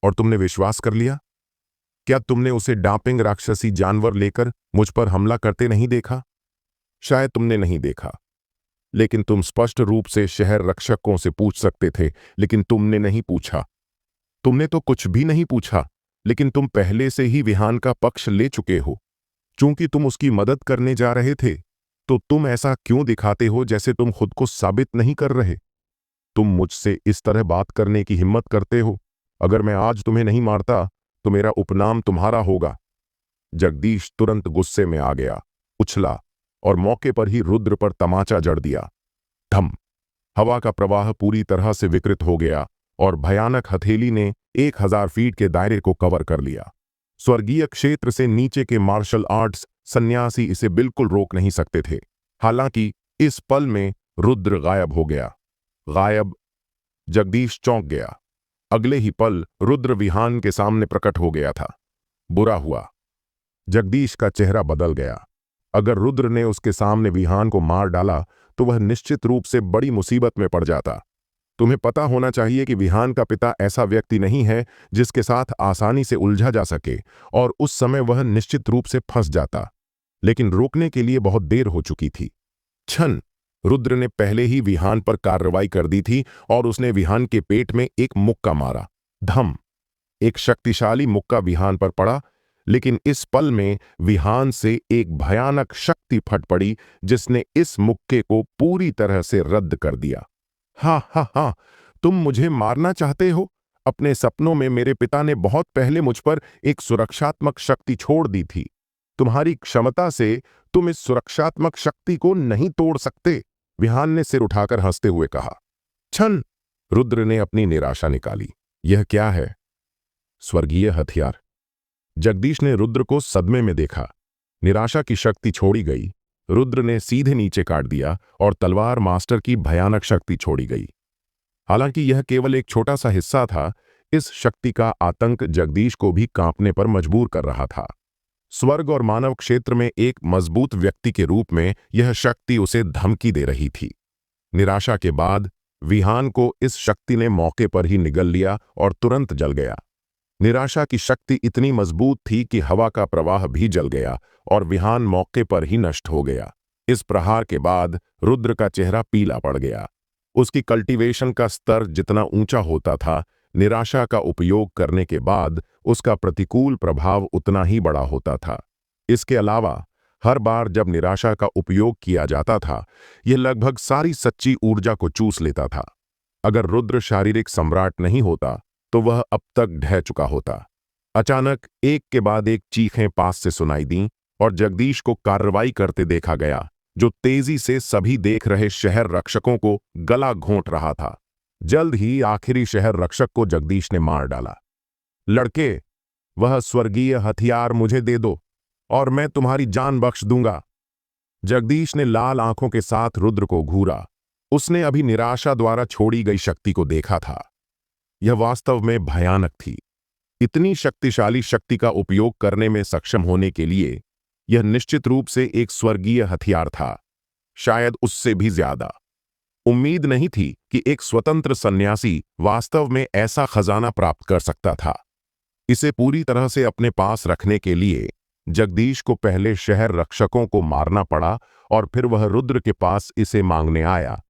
और तुमने विश्वास कर लिया? क्या तुमने उसे डापिंग राक्षसी जानवर लेकर मुझ पर हमला करते नहीं देखा? शायद तुमने नहीं देखा, लेकिन तुम स्पष्ट रूप से शहर रक्षकों से पूछ सकते थे, लेकिन तुमने नहीं पूछा। तुमने तो कुछ भी नहीं पूछा, लेकिन तुम पहले से ही विहान का पक्ष ले चुके हो। चूंकि तुम उसकी मदद करने जा रहे थे, तो तुम ऐसा क्यों दिखाते हो जैसे तुम खुद को साबित नहीं कर रहे? तुम मुझसे इस तरह बात करने की हिम्मत करते हो? अगर मैं आज तुम्हें नहीं मारता तो मेरा उपनाम तुम्हारा होगा। जगदीश तुरंत गुस्से में आ गया, उछला और मौके पर ही रुद्र पर तमाचा जड़ दिया। धम! हवा का प्रवाह पूरी तरह से विकृत हो गया और भयानक हथेली ने 1000 फीट के दायरे को कवर कर लिया। स्वर्गीय क्षेत्र से नीचे के मार्शल आर्ट्स सन्यासी इसे बिल्कुल रोक नहीं सकते थे। हालांकि इस पल में रुद्र गायब हो गया। गायब? जगदीश चौंक गया। अगले ही पल रुद्र विहान के सामने प्रकट हो गया था। बुरा हुआ, जगदीश का चेहरा बदल गया। अगर रुद्र ने उसके सामने विहान को मार डाला तो वह निश्चित रूप से बड़ी मुसीबत में पड़ जाता। तुम्हें पता होना चाहिए कि विहान का पिता ऐसा व्यक्ति नहीं है जिसके साथ आसानी से उलझा जा सके, और उस समय वह निश्चित रूप से फंस जाता। लेकिन रोकने के लिए बहुत देर हो चुकी थी। छन, रुद्र ने पहले ही विहान पर कार्रवाई कर दी थी और उसने विहान के पेट में एक मुक्का मारा। धम! एक शक्तिशाली मुक्का विहान पर पड़ा, लेकिन इस पल में विहान से एक भयानक शक्ति फट पड़ी जिसने इस मुक्के को पूरी तरह से रद्द कर दिया। हा हा हा, तुम मुझे मारना चाहते हो? अपने सपनों में मेरे पिता ने बहुत पहले मुझ पर एक सुरक्षात्मक शक्ति छोड़ दी थी। तुम्हारी क्षमता से तुम इस सुरक्षात्मक शक्ति को नहीं तोड़ सकते, विहान ने सिर उठाकर हंसते हुए कहा। छन, रुद्र ने अपनी निराशा निकाली। यह क्या है? स्वर्गीय हथियार। जगदीश ने रुद्र को सदमे में देखा। निराशा की शक्ति छोड़ी गई। रुद्र ने सीधे नीचे काट दिया और तलवार मास्टर की भयानक शक्ति छोड़ी गई। हालांकि यह केवल एक छोटा सा हिस्सा था, इस शक्ति का आतंक जगदीश को भी कांपने पर मजबूर कर रहा था। स्वर्ग और मानव क्षेत्र में एक मजबूत व्यक्ति के रूप में यह शक्ति उसे धमकी दे रही थी। निराशा के बाद विहान को इस शक्ति ने मौके पर ही निगल लिया और तुरंत जल गया। निराशा की शक्ति इतनी मजबूत थी कि हवा का प्रवाह भी जल गया और विहान मौके पर ही नष्ट हो गया। इस प्रहार के बाद रुद्र का चेहरा पीला पड़ गया। उसकी कल्टीवेशन का स्तर जितना ऊंचा होता था, निराशा का उपयोग करने के बाद उसका प्रतिकूल प्रभाव उतना ही बड़ा होता था। इसके अलावा हर बार जब निराशा का उपयोग किया जाता था, यह लगभग सारी सच्ची ऊर्जा को चूस लेता था। अगर रुद्र शारीरिक सम्राट नहीं होता तो वह अब तक ढह चुका होता। अचानक एक के बाद एक चीखें पास से सुनाई दीं और जगदीश को कार्रवाई करते देखा गया, जो तेजी से सभी देख रहे शहर रक्षकों को गला घोंट रहा था। जल्द ही आखिरी शहर रक्षक को जगदीश ने मार डाला। लड़के, वह स्वर्गीय हथियार मुझे दे दो और मैं तुम्हारी जान बख्श दूंगा। जगदीश ने लाल आंखों के साथ रुद्र को घूरा। उसने अभी निराशा द्वारा छोड़ी गई शक्ति को देखा था। यह वास्तव में भयानक थी। इतनी शक्तिशाली शक्ति का उपयोग करने में सक्षम होने के लिए यह निश्चित रूप से एक स्वर्गीय हथियार था, शायद उससे भी ज्यादा। उम्मीद नहीं थी कि एक स्वतंत्र सन्यासी वास्तव में ऐसा खजाना प्राप्त कर सकता था। इसे पूरी तरह से अपने पास रखने के लिए जगदीश को पहले शहर रक्षकों को मारना पड़ा और फिर वह रुद्र के पास इसे मांगने आया,